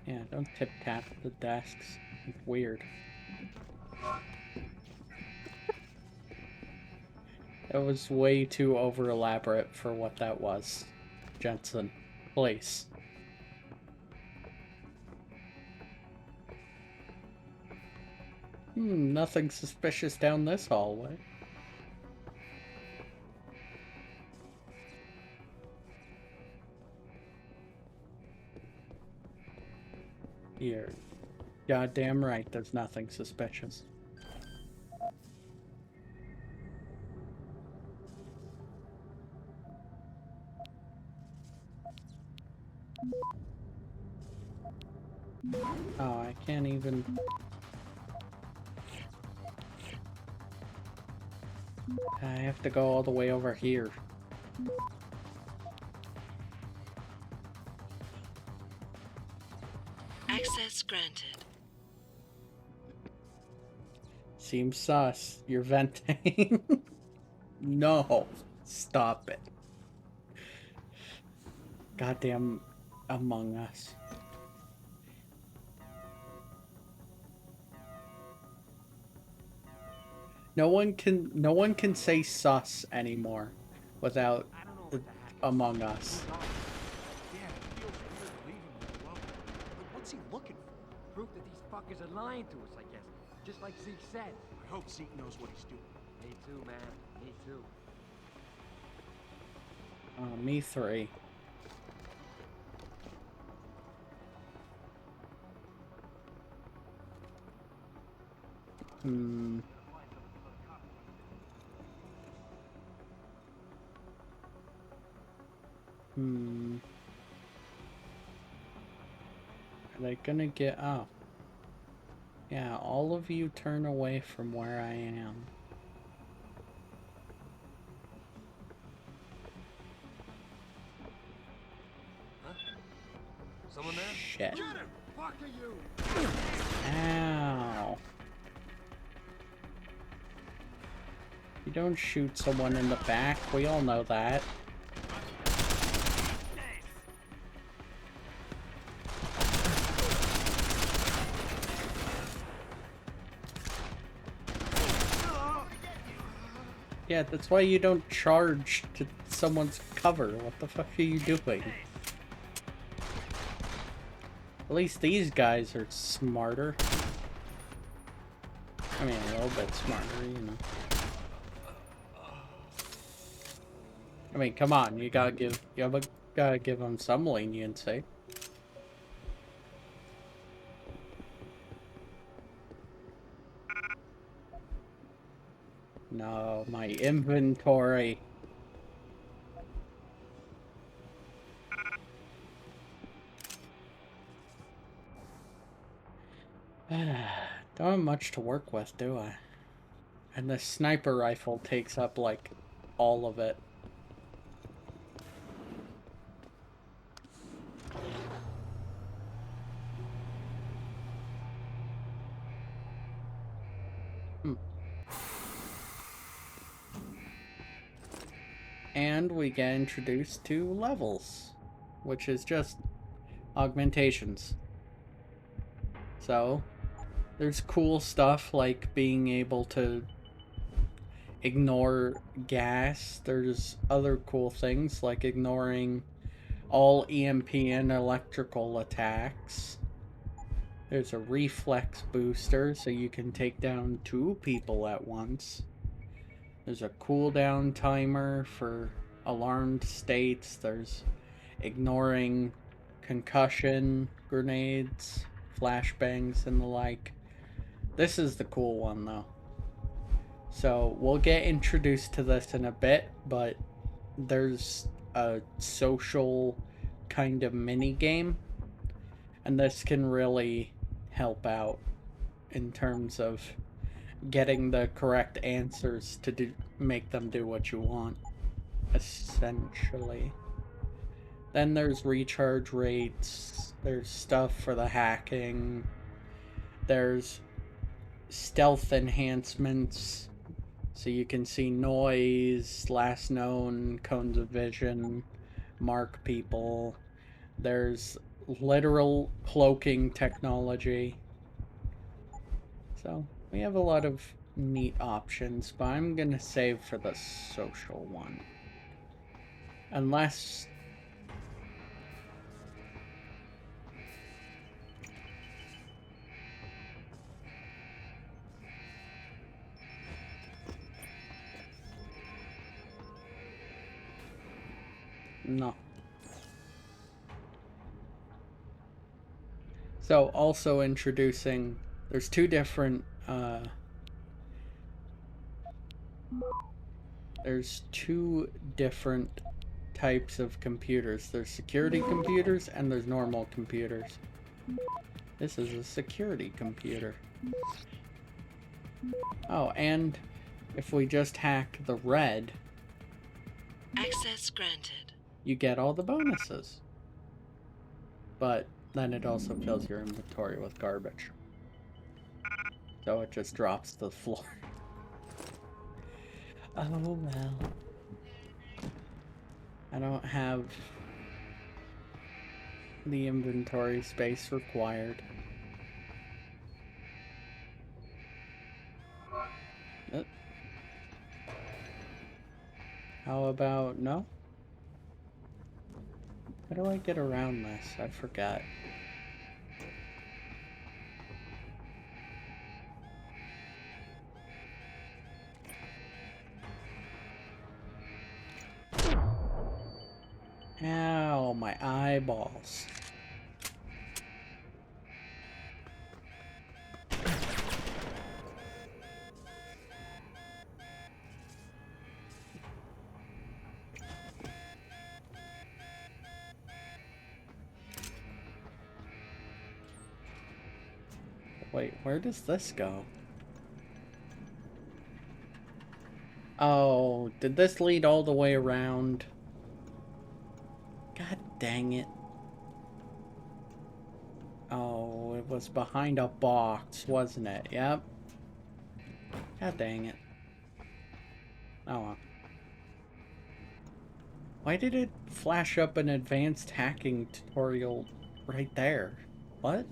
Yeah, don't tip-tap the desks. It's weird. That was way too over-elaborate for what that was. Jensen, please. Nothing suspicious down this hallway. You're goddamn right, there's nothing suspicious. Oh, I can't even... I have to go all the way over here. Access granted. Seems sus. You're venting. No. Stop it. Goddamn Among Us. no one can say sus anymore without Among Us. Yeah, it feels weird leaving him alone. But what's he looking for? Proof that these fuckers are lying to us, I guess. Just like Zeke said. I hope Zeke knows what he's doing. Me too, man. Me too. Me three. Hmm. Are they gonna get up? Yeah, all of you turn away from where I am. Huh? Someone there? Shit. Get him! Fuck are you! Ow. You don't shoot someone in the back, we all know that. Yeah, that's why you don't charge to someone's cover. What the fuck are you doing? At least these guys are smarter. I mean, a little bit smarter, you know. I mean, come on, you gotta give them some leniency. No, my inventory. Don't have much to work with, do I? And the sniper rifle takes up, like, all of it. And we get introduced to levels, which is just augmentations. So, there's cool stuff like being able to ignore gas. There's other cool things like ignoring all EMP and electrical attacks. There's a reflex booster so you can take down 2 people at once. There's a cooldown timer for alarmed states. There's ignoring concussion grenades, flashbangs, and the like. This is the cool one, though. So we'll get introduced to this in a bit, but there's a social kind of mini game, and this can really help out in terms of getting the correct answers to make them do what you want, essentially. Then there's recharge rates, there's stuff for the hacking, there's stealth enhancements, so you can see noise, last known, cones of vision, mark people. There's literal cloaking technology. So we have a lot of neat options, but I'm gonna save for the social one. Unless... No. So also introducing, there's 2 different, there's 2 different types of computers. There's security computers and there's normal computers. This is a security computer. Oh, and if we just hack the red, Access granted. you get all the bonuses. But then it also fills your inventory with garbage. So it just drops to the floor. Oh well. I don't have the inventory space required. How about no? How do I get around this? I forgot. Ow, my eyeballs. Wait, where does this go? Oh, did this lead all the way around? God dang it. Oh, it was behind a box, wasn't it? Yep. God dang it. Oh well. Why did it flash up an advanced hacking tutorial right there? What?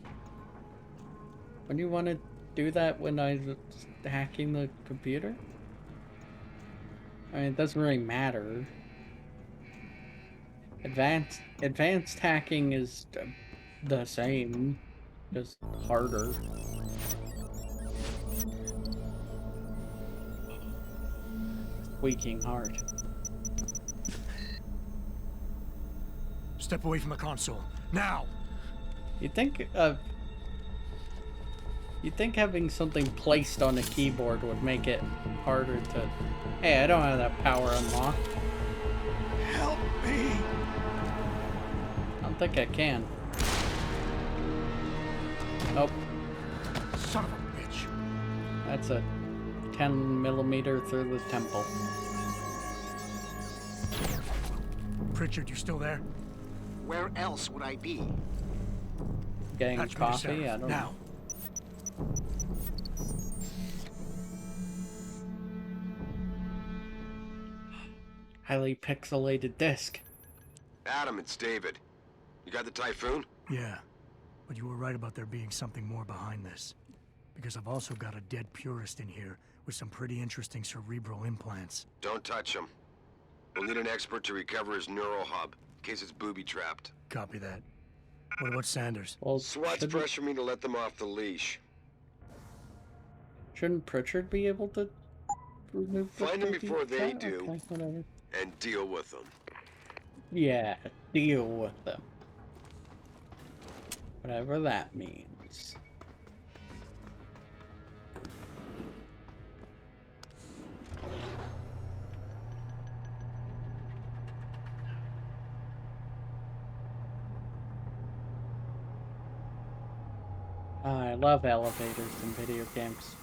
When you want to do that when I was hacking the computer? I mean, it doesn't really matter. Advanced hacking is the same, just harder. Squeaking hard. Step away from the console. Now! You'd think having something placed on a keyboard would make it harder to... Hey, I don't have that power unlocked. Help me! I don't think I can. Nope. Son of a bitch. That's a 10mm through the temple. Pritchard, you still there? Where else would I be? Getting Patch me to coffee? Sarah. I don't now. know. Highly pixelated disc. Adam, it's David. You got the Typhoon? Yeah, but you were right about there being something more behind this. Because I've also got a dead purist in here with some pretty interesting cerebral implants. Don't touch him. We'll need an expert to recover his neural hub, in case it's booby-trapped. Copy that. What about Sanders? Well, SWAT's pressure me to let them off the leash. Shouldn't Pritchard be able to remove the Find them booby before they trap? do, Okay, whatever. and deal with them. Yeah, deal with them. Whatever that means. I love elevators in video games.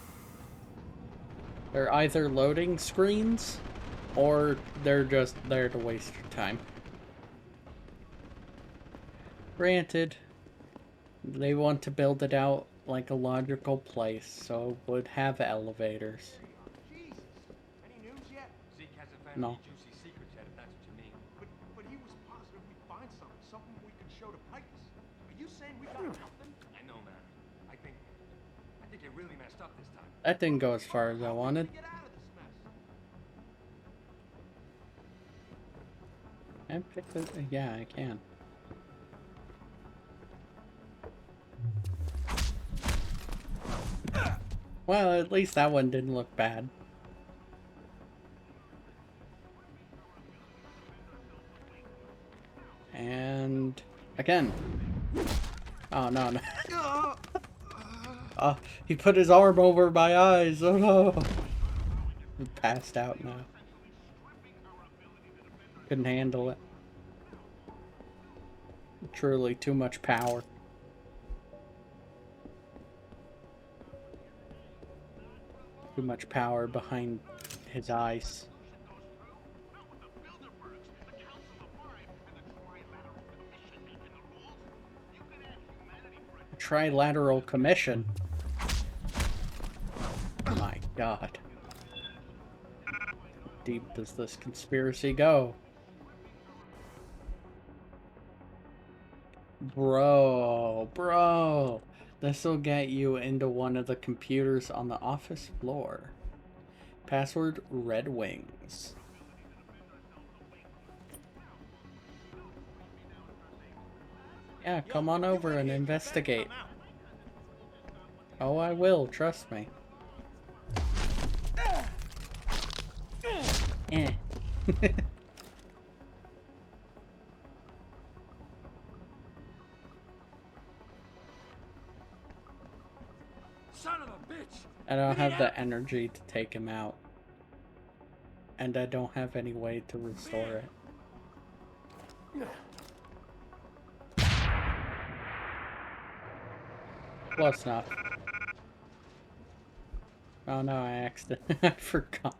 They're either loading screens, or they're just there to waste your time. Granted, they want to build it out like a logical place, so it would have elevators. Jesus. Any news yet? Zeke hasn't found No. any juicy secrets yet, if that's what you mean. But he was positive we'd find something we could show to Pipes. Are you saying we got nothing? I know, man. I think they really messed up this time. That didn't go as far as I wanted. Get out of this mess. I picked it. Yeah, I can. Well, at least that one didn't look bad. And again. Oh no, no. Oh, he put his arm over my eyes. Oh no. I'm passed out now. Couldn't handle it. Truly too much power. Too much power behind his eyes. Trilateral commission. My God. How deep does this conspiracy go? Bro. This'll get you into one of the computers on the office floor. Password Red Wings. Yeah, come on over and investigate. Oh, I will, trust me. Eh. Son of a bitch! I don't have the energy to take him out. And I don't have any way to restore it. Close enough. Oh no, I accidentally I forgot.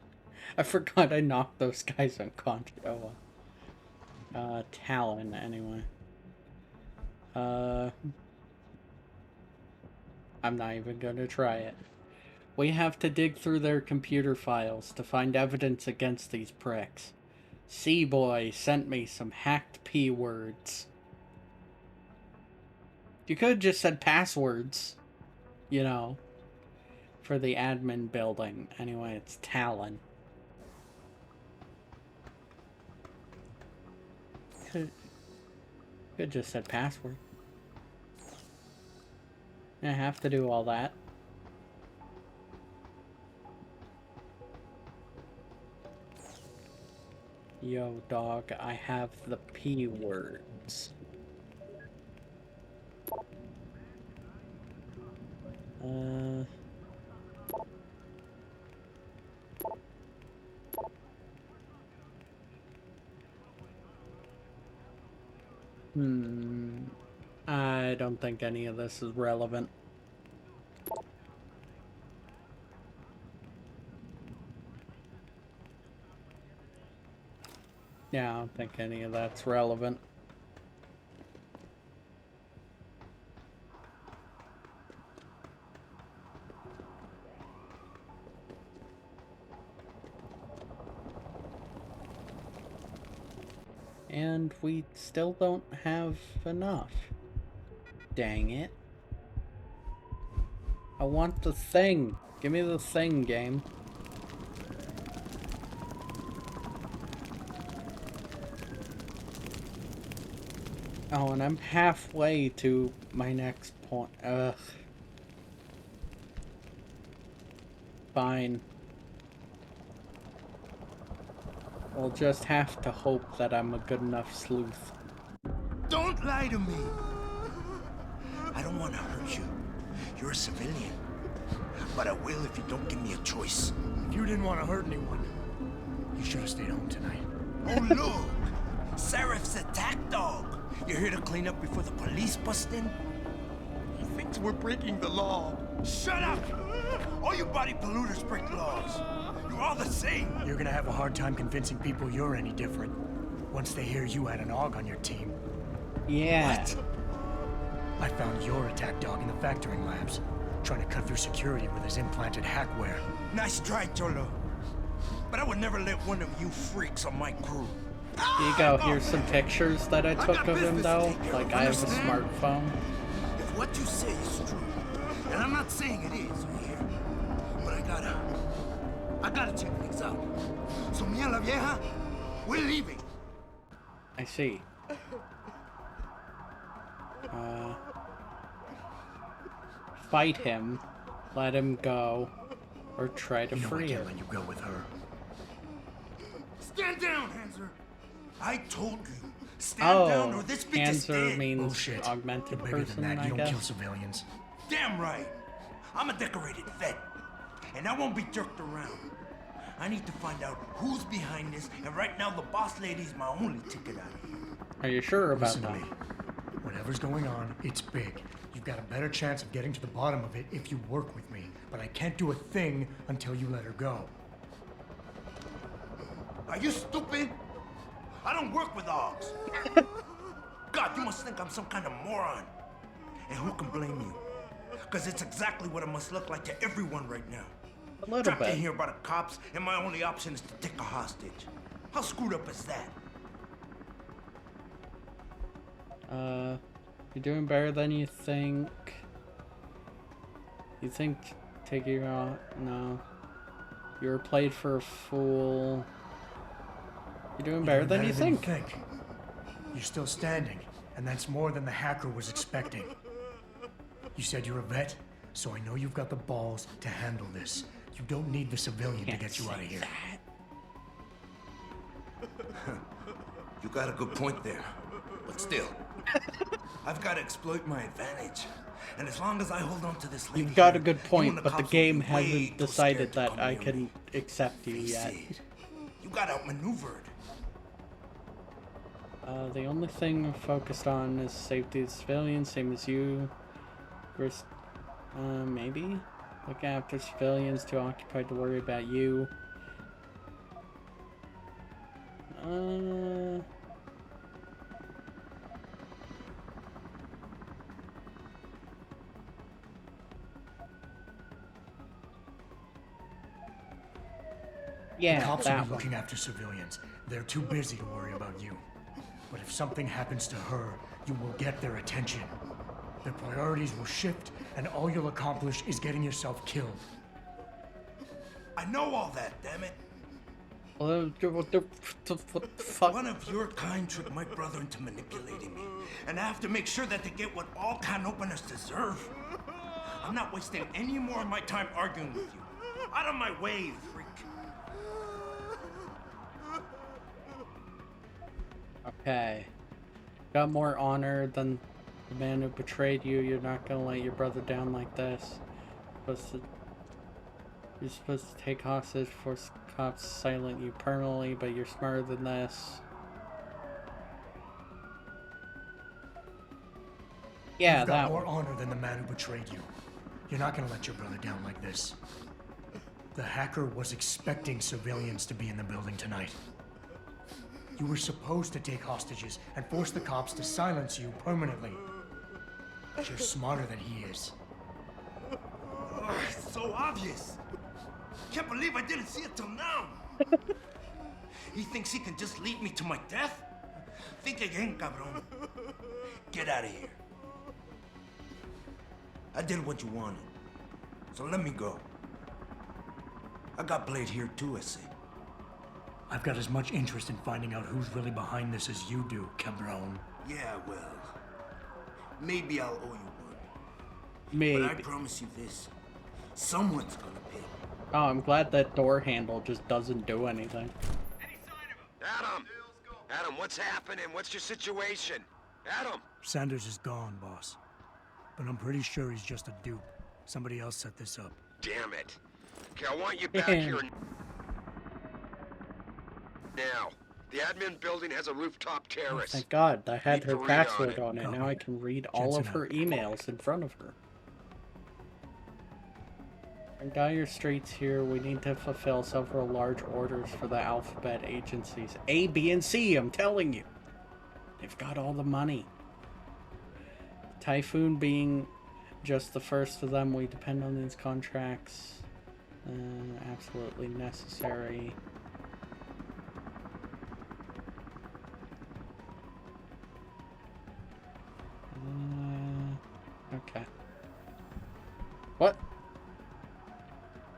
I forgot I knocked those guys unconscious. Oh well. Talon anyway. I'm not even gonna try it. We have to dig through their computer files to find evidence against these pricks. C-Boy sent me some hacked P-words. You could have just said passwords, you know, for the admin building. Anyway, it's Talon. Could just said password. I have to do all that. Yo, dog, I have the P words. I don't think any of this is relevant. Yeah, I don't think any of that's relevant. And we still don't have enough. Dang it. I want the thing. Give me the thing, game. Oh, and I'm halfway to my next point. Ugh. Fine. We'll just have to hope that I'm a good enough sleuth. Don't lie to me! I don't want to hurt you. You're a civilian. But I will if you don't give me a choice. If you didn't want to hurt anyone, you should have stayed home tonight. Oh, look! Seraph's attack dog! You're here to clean up before the police bust in? He thinks we're breaking the law. Shut up! All you body polluters break laws. You're all the same. You're gonna have a hard time convincing people you're any different once they hear you had an AUG on your team. Yeah. What? I found your attack dog in the factoring labs, trying to cut through security with his implanted hackware. Nice try, Cholo. But I would never let one of you freaks on my crew. Here you go, here's some pictures that I took of him though. Like, I have a smartphone. If what you say is true, and I'm not saying it is here, but I gotta check things out. So me and la vieja, we're leaving. I see. Fight him, let him go, or try to free him. I can't let you go with her. Stand down, Hanser. I told you. Stand down or this bitch is Hanser dead. means Bullshit. augmented You're bigger person, than that. I You don't guess. kill civilians. Damn right. I'm a decorated vet. And I won't be jerked around. I need to find out who's behind this, and right now the boss lady's my only ticket out of here. Are you sure about Listen to that? me. Whatever's going on, it's big. You've got a better chance of getting to the bottom of it if you work with me. But I can't do a thing until you let her go. Are you stupid? I don't work with dogs. God, you must think I'm some kind of moron. And who can blame you? Because it's exactly what it must look like to everyone right now. A little Trapped in bit. here by the cops, and my only option is to take a hostage. How screwed up is that? You're doing better than you think. You think taking out? No. You were played for a fool. You're doing better than you think. You're still standing. And that's more than the hacker was expecting. You said you're a vet, so I know you've got the balls to handle this. You don't need the civilian to get you out of here. You got a good point there. But still, I've got to exploit my advantage. And as long as I hold on to this lady, You've got a good you and point, the but the cops will game be way hasn't too decided scared to that come I near can me. accept you Face yet. it, you got outmaneuvered. The only thing we're focused on is safety of civilians, same as you. First, maybe? Look after civilians, too occupied to worry about you. Yeah, the cops that will one. be looking after civilians. They're too busy to worry about you. But if something happens to her, you will get their attention. Their priorities will shift, and all you'll accomplish is getting yourself killed. I know all that, damn it. What the fuck? One of your kind tricked my brother into manipulating me. And I have to make sure that they get what all can openers deserve. I'm not wasting any more of my time arguing with you. Out of my way, you freak. Okay. Got more honor than the man who betrayed you. You're not gonna let your brother down like this. You're supposed to take hostage, force cops silent you permanently, but you're smarter than this. Yeah, You've got that more one. honor than the man who betrayed you. You're not gonna let your brother down like this. The hacker was expecting civilians to be in the building tonight. You were supposed to take hostages and force the cops to silence you permanently. But you're smarter than he is. Oh, it's so obvious. Can't believe I didn't see it till now. He thinks he can just lead me to my death? Think again, cabron. Get out of here. I did what you wanted, so let me go. I got Blade here too, I see. I've got as much interest in finding out who's really behind this as you do, cabron. Yeah, well, maybe I'll owe you one. Maybe. But I promise you this, someone's gonna pay. Oh, I'm glad that door handle just doesn't do anything. Adam! Adam, what's happening? What's your situation? Adam! Sanders is gone, boss. But I'm pretty sure he's just a dupe. Somebody else set this up. Damn it. Okay, I want you back here now. The admin building has a rooftop Oh, terrace. thank God, I had Need her to read password on on it. Now I can read all of her emails in front of her. In dire straits here, we need to fulfill several large orders for the alphabet agencies. A, B, and C, I'm telling you. They've got all the money. Typhoon being just the first of them, we depend on these contracts. Absolutely necessary. Okay. What?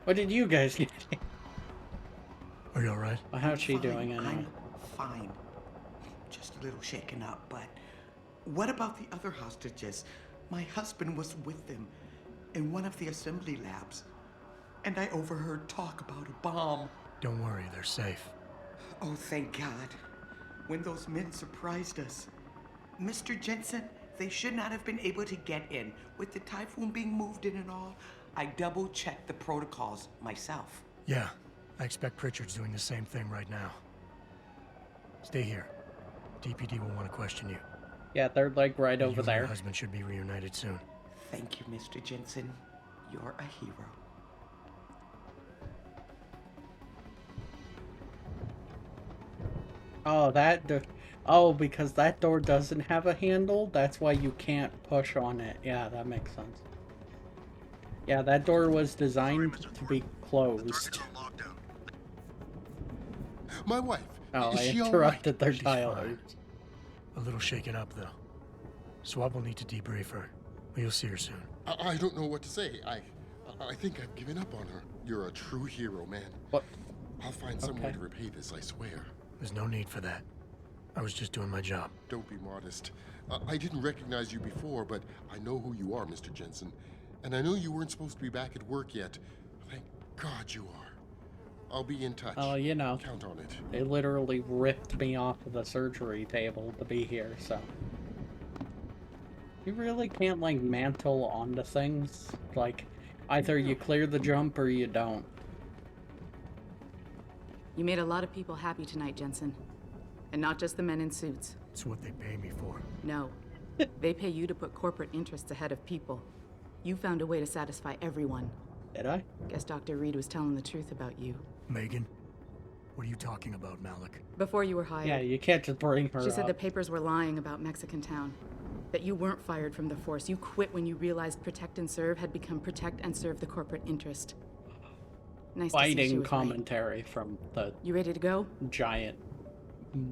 What did you guys get? Are you alright? Well, how's she doing anyway? I'm fine. Just a little shaken up, but what about the other hostages? My husband was with them in one of the assembly labs, and I overheard talk about a bomb. Don't worry, they're safe. Oh, thank God. When those men surprised us. Mr. Jensen, they should not have been able to get in. With the Typhoon being moved in and all, I double-checked the protocols myself. Yeah, I expect Pritchard's doing the same thing right now. Stay here. DPD will want to question you. Yeah, they're like right over You and there. your husband should be reunited soon. Thank you, Mr. Jensen. You're a hero. Oh, oh, because that door doesn't have a handle? That's why you can't push on it. Yeah, that makes sense. Yeah, that door was designed to be closed. My wife. Oh, is I she all interrupted their She's dialogue. fine. A little shaken up, though. Swab will need to debrief her. But you'll see her soon. I don't know what to say. I think I've given up on her. You're a true hero, man. What? I'll find some way Okay. to repay this, I swear. There's no need for that. I was just doing my job. Don't be modest. I didn't recognize you before, but I know who you are, Mr. Jensen. And I know you weren't supposed to be back at work yet. Thank God you are. I'll be in touch. Oh, you know. Count on it. They literally ripped me off of the surgery table to be here, so... You really can't, like, mantle onto things. Like, either you clear the jump or you don't. You made a lot of people happy tonight, Jensen. And not just the men in suits. It's what they pay me for. No. They pay you to put corporate interests ahead of people. You found a way to satisfy everyone. Did I? Guess Dr. Reed was telling the truth about you. Megan? What are you talking about, Malik? Before you were hired. Yeah, you can't just bring her She said up. the papers were lying about Mexican Town. That you weren't fired from the force. You quit when you realized Protect and Serve had become Protect and Serve the corporate interest. Nice to see she Fighting was commentary from the... You ready to go? Giant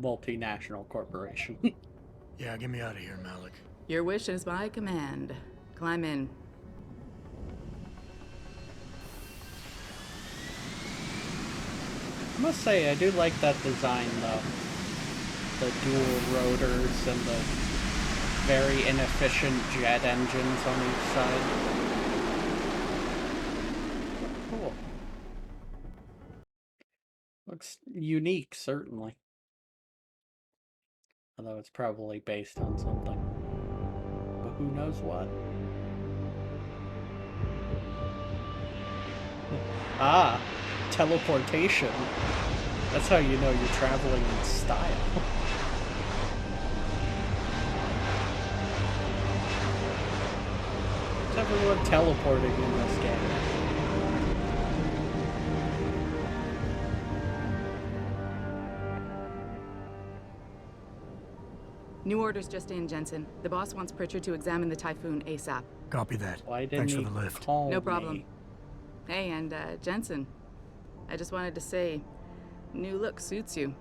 multinational corporation. Yeah, get me out of here, Malik. Your wish is my command. Climb in. I must say, I do like that design, though. The dual rotors and the very inefficient jet engines on each side. Cool. Looks unique, certainly. Although it's probably based on something. But who knows what? Ah! Teleportation. That's how you know you're traveling in style. Is everyone teleporting in this game? New orders just in, Jensen. The boss wants Pritchard to examine the Typhoon ASAP. Copy that. Why didn't Thanks for he the lift. call No me? problem. Hey, and Jensen, I just wanted to say, new look suits you.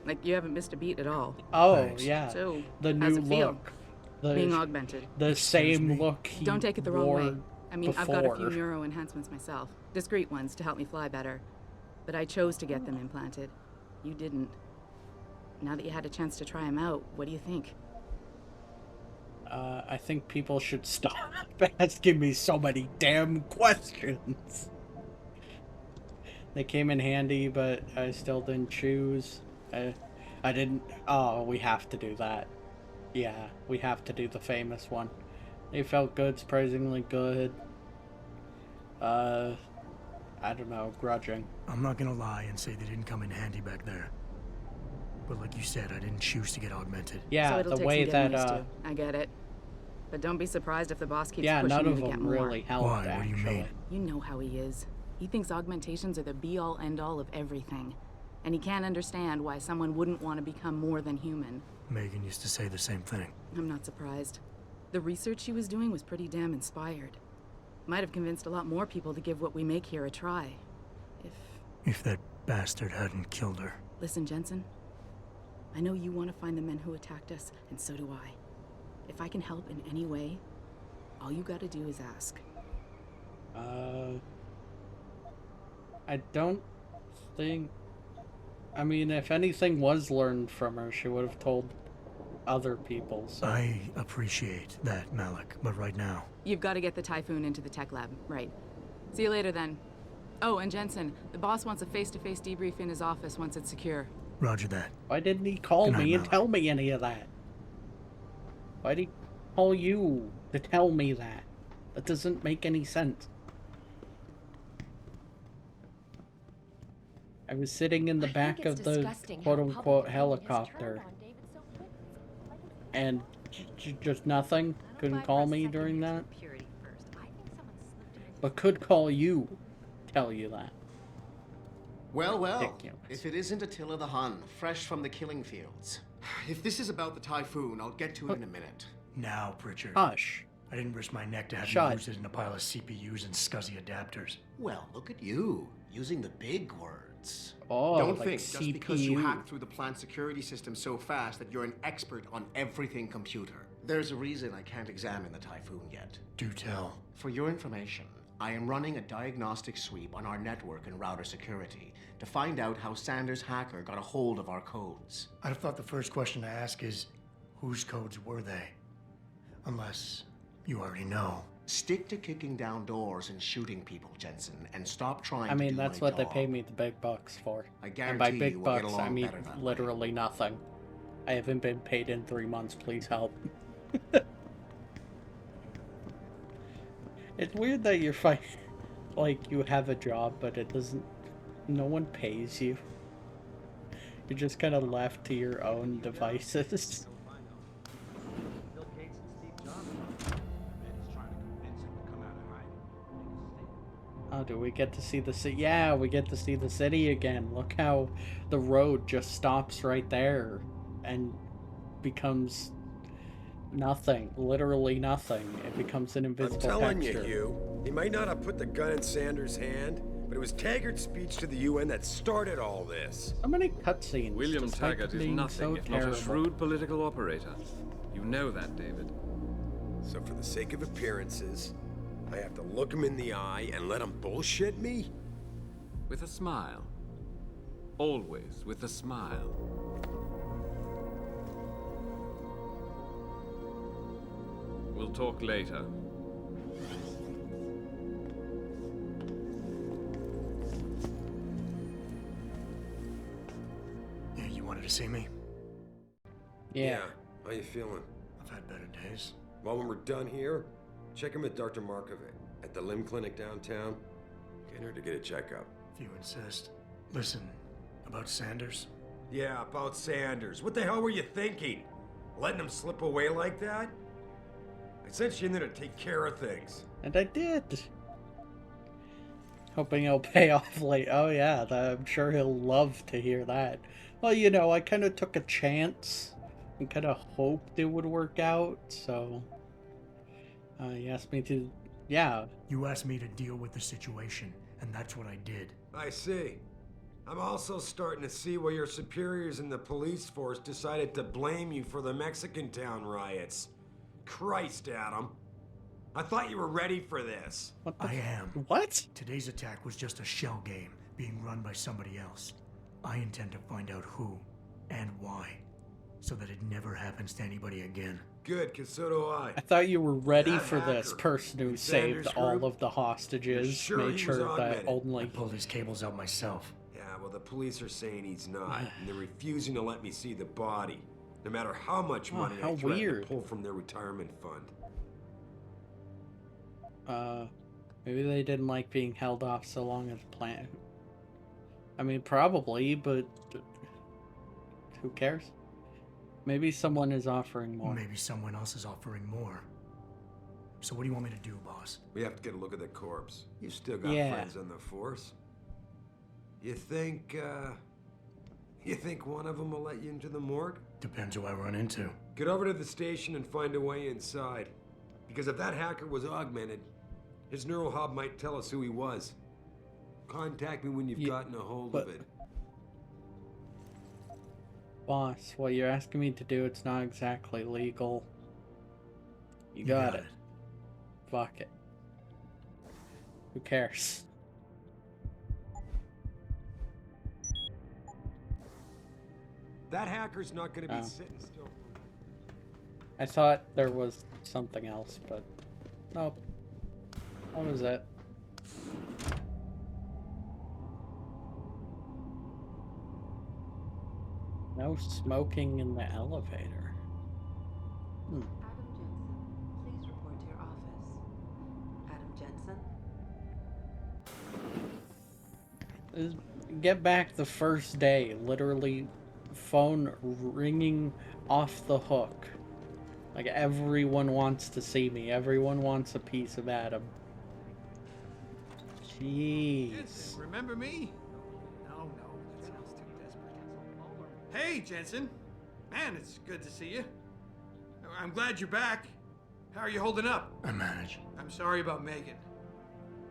Like you haven't missed a beat at all. Oh, Thanks. yeah. So, The how's new it feel? look. The, Being augmented. The same look he Don't take it the wrong wore way. I mean, I've got a few before. neuro enhancements myself. Discreet ones to help me fly better. But I chose to get them implanted. You didn't. Now that you had a chance to try them out, what do you think? I think people should stop asking me so many damn questions. They came in handy, but I still didn't choose. I didn't... Oh, we have to do that. Yeah, we have to do the famous one. They felt good, surprisingly good. I don't know, grudging. I'm not gonna lie and say they didn't come in handy back there. But like you said, I didn't choose to get augmented. Yeah, so it'll the take way some getting that, used to. I get it. But don't be surprised if the boss keeps yeah, pushing none you of to get them more. really helped, Why? What do you actually. mean? You know how he is. He thinks augmentations are the be-all, end-all of everything. And he can't understand why someone wouldn't want to become more than human. Megan used to say the same thing. I'm not surprised. The research she was doing was pretty damn inspired. Might have convinced a lot more people to give what we make here a try. If that bastard hadn't killed her. Listen, Jensen. I know you want to find the men who attacked us, and so do I. If I can help in any way, all you gotta do is ask. I don't think... I mean, if anything was learned from her, she would have told other people, so... I appreciate that, Malik, but right now... You've got to get the Typhoon into the tech lab, right. See you later, then. Oh, and Jensen, the boss wants a face-to-face debrief in his office once it's secure. Roger that. Why didn't he call Good night, me and Malik. tell me any of that? Why'd he call you to tell me that? That doesn't make any sense. I was sitting in the back of the quote-unquote helicopter. And just nothing? Couldn't call me during that? But could call you, tell you that. Well, well, Ridiculous. if it isn't Attila the Hun, fresh from the killing fields. If this is about the Typhoon, I'll get to it in a minute. Now, Pritchard. Hush. I didn't risk my neck to have Shut. you lose it in a pile of CPUs and scuzzy adapters. Well, look at you, using the big words. Oh, Don't like think just because you CPU. hacked through the plant security system so fast that you're an expert on everything computer. There's a reason I can't examine the Typhoon yet. Do tell. For your information, I am running a diagnostic sweep on our network and router security to find out how Sanders' hacker got a hold of our codes. I'd have thought the first question to ask is, whose codes were they? Unless you already know. Stick to kicking down doors and shooting people, Jensen, and stop trying I to mean, do that's my what they job. pay me the big bucks for. I And by guarantee big you we'll get bucks, I along mean better that way. literally nothing. I haven't been paid in 3 months, please help. It's weird that you're like, you have a job, but it doesn't... No one pays you. You're just kind of left to your own devices. Bill Gates and Steve Jobs. Man, he's trying to convince him to come out of hiding. Oh, do we get to see the city? Yeah, we get to see the city again. Look how the road just stops right there and becomes nothing. Literally nothing. It becomes an I'm invisible telling texture. you, Hugh, he might not have put the gun in Sanders' hand, but it was Taggart's speech to the UN that started all this. So many cutscenes. William despite Taggart is being nothing so if not a terrible. shrewd political operator. You know that, David. So for the sake of appearances, I have to look him in the eye and let him bullshit me? With a smile. Always with a smile. We'll talk later. Yeah, you wanted to see me? Yeah. How you feeling? I've had better days. Well, when we're done here, check him with Dr. Markovic at the limb clinic downtown. Get her to get a checkup. If you insist. Listen, about Sanders? Yeah, about Sanders. What the hell were you thinking? Letting him slip away like that? I sent you in there to take care of things. And I did. Hoping it'll pay off late. Oh yeah, I'm sure he'll love to hear that. Well, you know, I kind of took a chance and kind of hoped it would work out, so... he asked me to... Yeah. You asked me to deal with the situation, and that's what I did. I see. I'm also starting to see why your superiors in the police force decided to blame you for the Mexican town riots. Christ, Adam. I thought you were ready for this. I am. What? Today's attack was just a shell game being run by somebody else. I intend to find out who and why, so that it never happens to anybody again. Good, because so do I. I thought you were ready That for this hacker person who in saved Sanders' all group? of the hostages, Sure made he was sure that augmented. only... I pulled his cables out myself. Yeah, well, the police are saying he's not, and they're refusing to let me see the body, no matter how much money how I threaten weird. to pull from their retirement fund. Maybe they didn't like being held off so long as planned. I mean, probably, but who cares? Maybe someone is offering more. Maybe someone else is offering more. So what do you want me to do, boss? We have to get a look at the corpse. You still got Yeah. friends on the force. You think one of them will let you into the morgue? Depends who I run into. Get over to the station and find a way inside. Because if that hacker was augmented, his neural hub might tell us who he was. Contact me when you've gotten a hold of it. Boss, what you're asking me to do, it's not exactly legal. You got it. Fuck it. Who cares? That hacker's not going to be Oh. sitting still. I thought there was something else, but nope. What was that? No smoking in the elevator. Adam Jensen, please report to your office. Adam Jensen? Get back the first day. Literally, phone ringing off the hook. Like, everyone wants to see me. Everyone wants a piece of Adam. Jeez. Jensen, remember me? No, that sounds too desperate. Hey, Jensen. Man, it's good to see you. I'm glad you're back. How are you holding up? I manage. I'm sorry about Megan.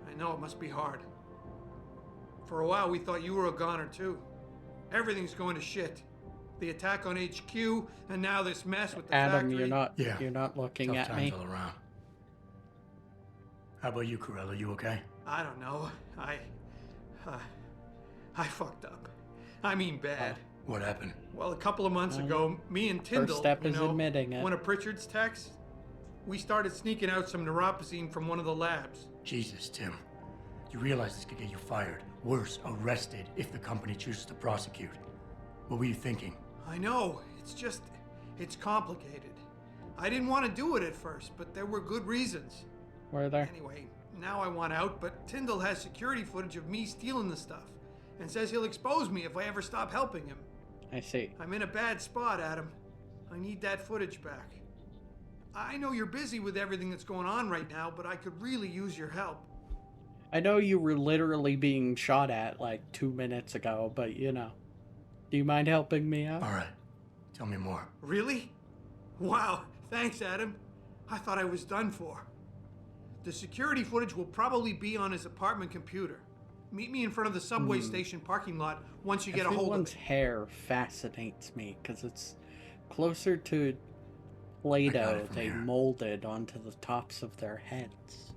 I know it must be hard. For a while, we thought you were a goner, too. Everything's going to shit. The attack on HQ, and now this mess with the Adam, factory. you're not looking Tough at me. times all around. How about you, Corella? You okay? I don't know. I fucked up. I mean bad. What happened? Well, a couple of months ago, me and First Tyndall, step is admitting it. one of Pritchard's techs, we started sneaking out some neuropozyne from one of the labs. Jesus, Tim. You realize this could get you fired. Worse, arrested if the company chooses to prosecute. What were you thinking? I know. It's complicated. I didn't want to do it at first, but there were good reasons. Were there? Anyway, now I want out, but Tyndall has security footage of me stealing the stuff and says he'll expose me if I ever stop helping him. I see. I'm in a bad spot, Adam. I need that footage back. I know you're busy with everything that's going on right now, but I could really use your help. I know you were literally being shot at like 2 minutes ago, but you know. Do you mind helping me out? All right. Tell me more. Really? Wow, thanks, Adam. I thought I was done for. The security footage will probably be on his apartment computer. Meet me in front of the subway station parking lot once you get a hold of Everyone's it. hair fascinates me because it's closer to Play-Doh they molded onto the tops of their heads.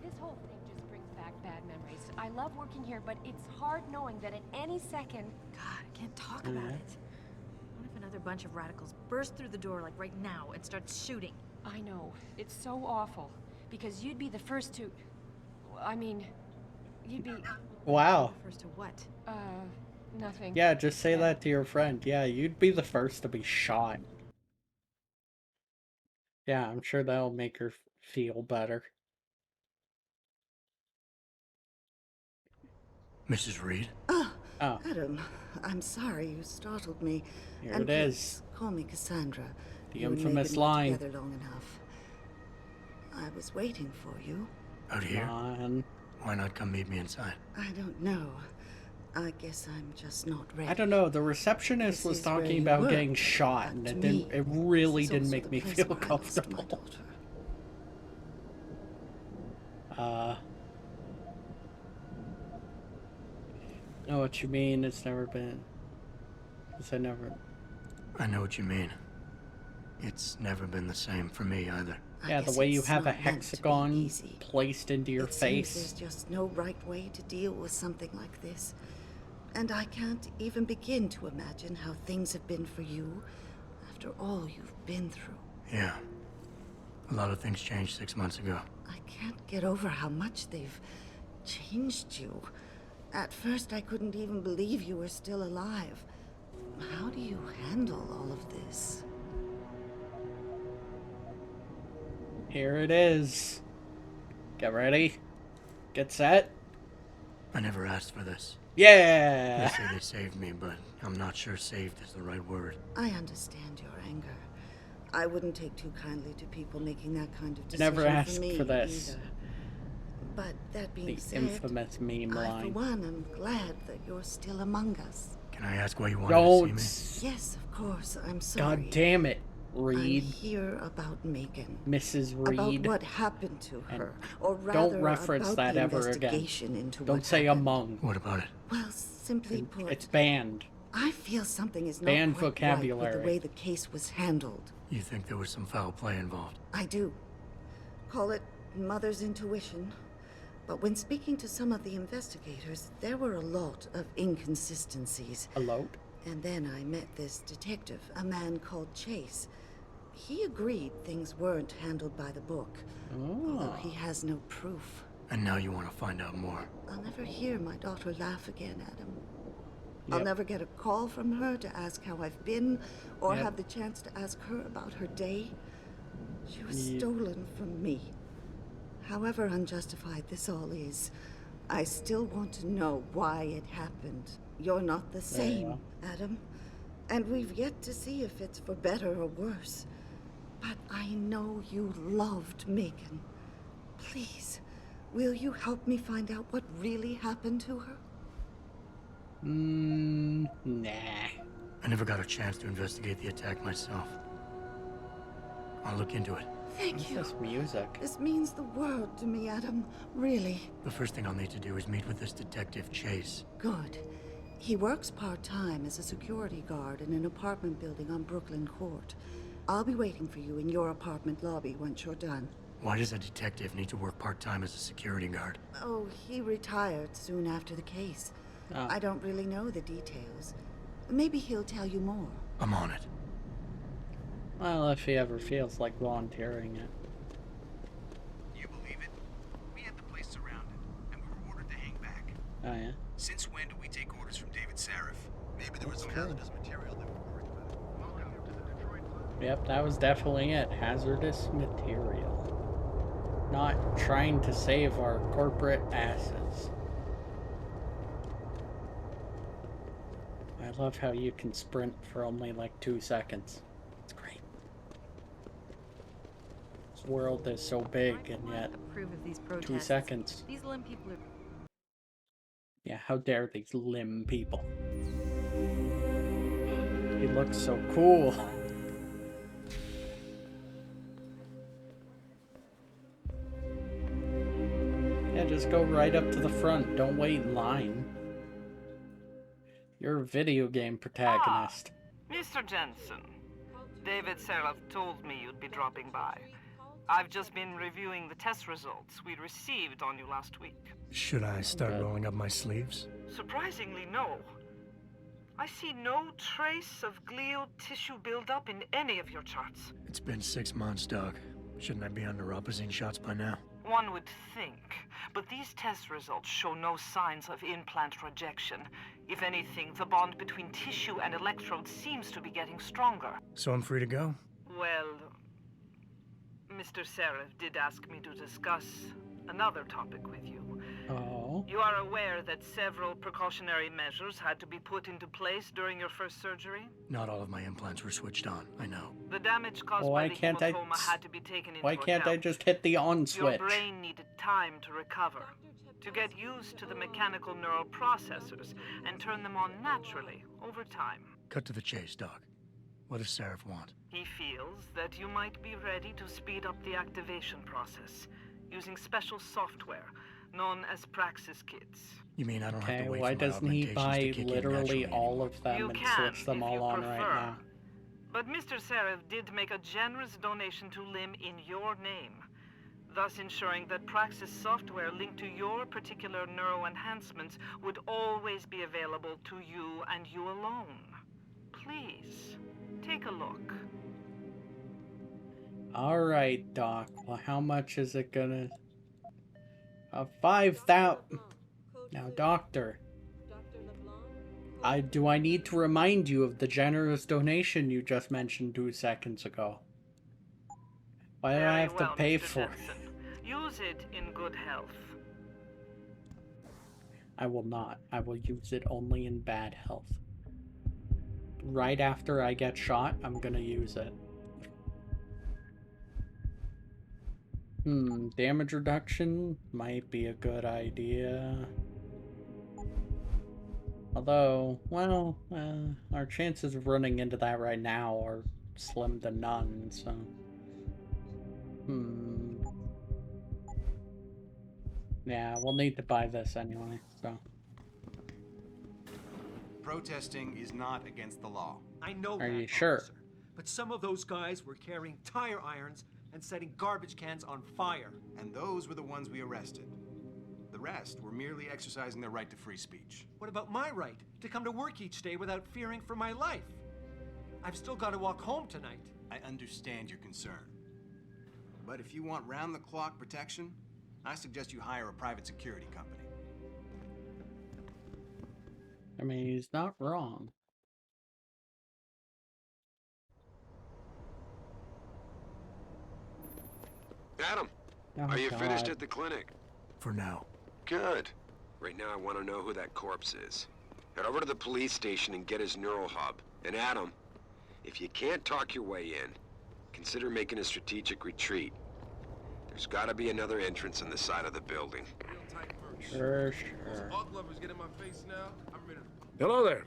This whole thing just brings back bad memories. I love working here, but it's hard knowing that at any second... God, I can't talk about it. What if another bunch of radicals burst through the door like right now and start shooting? I know. It's so awful. Because you'd be the first to... I mean, you'd be... Wow. First to what? Nothing. Yeah, just say that to your friend. Yeah, you'd be the first to be shot. Yeah, I'm sure that'll make her feel better. Mrs. Reed? Oh. Adam, I'm sorry you startled me. Here and it is. please, call me Cassandra. The You and infamous Megan were line. together long enough. I was waiting for you. Out here? Why not come meet me inside? I don't know. I guess I'm just not ready. I don't know, the receptionist This was is where talking you about work, getting shot, and not it me. didn't. It really This is didn't also make the me place feel where I lost my comfortable. Know what you mean. It's never been. I know what you mean. It's never been the same for me either. Yeah, the way you have a hexagon placed into your It seems face. there's just no right way to deal with something like this. And I can't even begin to imagine how things have been for you after all you've been through. Yeah. A lot of things changed 6 months ago. I can't get over how much they've changed you. At first, I couldn't even believe you were still alive. How do you handle all of this? Here it is. Get ready. Get set. I never asked for this. Yeah! They say they saved me, but I'm not sure saved is the right word. I understand your anger. I wouldn't take too kindly to people making that kind of I decision never asked for me for this. either. But that being The said, infamous meme I, for line. one, am glad that you're still among us. Can I ask why you wanted to see me? Yes, of course. I'm sorry. God damn it, Reed. I'm here about Megan. Mrs. Reed. About what happened to And her, or rather don't reference about that the ever again. investigation into Don't what say happened. among. What about it? Well, simply put, It's banned. I feel something is not Banned quite right vocabulary. with the way the case was handled. You think there was some foul play involved? I do. Call it mother's intuition. But when speaking to some of the investigators, there were a lot of inconsistencies. A lot? And then I met this detective, a man called Chase. He agreed things weren't handled by the book, although he has no proof. And now you want to find out more. I'll never hear my daughter laugh again, Adam. I'll Yep. never get a call from her to ask how I've been, or Yep. have the chance to ask her about her day. She was Yep. stolen from me. However unjustified this all is, I still want to know why it happened. You're not the There you same, Adam. And we've yet to see if it's for better or worse. But I know you loved Megan. Please, will you help me find out what really happened to her? Nah. I never got a chance to investigate the attack myself. I'll look into it. Thank you. What's this music? This means the world to me, Adam. Really. The first thing I'll need to do is meet with this detective, Chase. Good. He works part-time as a security guard in an apartment building on Brooklyn Court. I'll be waiting for you in your apartment lobby once you're done. Why does a detective need to work part-time as a security guard? Oh, he retired soon after the case. Oh. I don't really know the details. Maybe he'll tell you more. I'm on it. Well, if he ever feels like volunteering it. You believe it? We had the place surrounded, and we were ordered to hang back. Oh, yeah? Since when do we take orders from David Sarif? Maybe there was some true. hazardous material that we're worried about. Yep, that was definitely it. Hazardous material. Not trying to save our corporate asses. I love how you can sprint for only like 2 seconds. It's great. This world is so big and yet Approve of these 2 protests. seconds. These limb people are. Yeah, how dare these limb people. He looks so cool. Yeah, just go right up to the front. Don't wait in line. You're a video game protagonist. Mr. Jensen, David Sarif told me you'd be dropping by. I've just been reviewing the test results we received on you last week. Should I start rolling up my sleeves? Surprisingly, no. I see no trace of glial tissue buildup in any of your charts. It's been 6 months, Doug. Shouldn't I be on neuropozyne shots by now? One would think, but these test results show no signs of implant rejection. If anything, the bond between tissue and electrodes seems to be getting stronger. So I'm free to go? Well, Mr. Sarif did ask me to discuss another topic with you. Oh. You are aware that several precautionary measures had to be put into place during your first surgery? Not all of my implants were switched on, I know. The damage caused Why by the can't I hematoma had to be taken into Why can't I account. just hit the on Your switch? brain needed time to recover, to get used to the mechanical neural processors and turn them on naturally over time. Cut to the chase, Doc. What does Sarif want? He feels that you might be ready to speed up the activation process using special software known as Praxis kits. You mean I don't have Okay, to wait why for my doesn't he augmentations buy to kick in literally naturally all anymore? of them You and can, switch them if all you on right prefer. now? But Mr. Sarif did make a generous donation to LIM in your name, thus ensuring that Praxis software linked to your particular neuro enhancements would always be available to you and you alone. Please, take a look. Alright, Doc. Well, how much is it gonna... 5,000... Now, Doctor. Do I need to remind you of the generous donation you just mentioned 2 seconds ago? Why do I have to pay for it? Use it in good health. I will not. I will use it only in bad health. Right after I get shot, I'm gonna use it. Damage reduction might be a good idea. Although, well, our chances of running into that right now are slim to none, so... Yeah, we'll need to buy this anyway, so... Protesting is not against the law. I know Are that, you sure? officer. But some of those guys were carrying tire irons and setting garbage cans on fire. And those were the ones we arrested. The rest were merely exercising their right to free speech. What about my right to come to work each day without fearing for my life? I've still got to walk home tonight. I understand your concern. But if you want round-the-clock protection, I suggest you hire a private security company. I mean, he's not wrong. Adam, Oh, are you finished God. at the clinic? For now. Good. Right now I want to know who that corpse is. Head over to the police station and get his neural hub. And Adam, if you can't talk your way in, consider making a strategic retreat. There's gotta be another entrance on the side of the building. Sure. Hello there.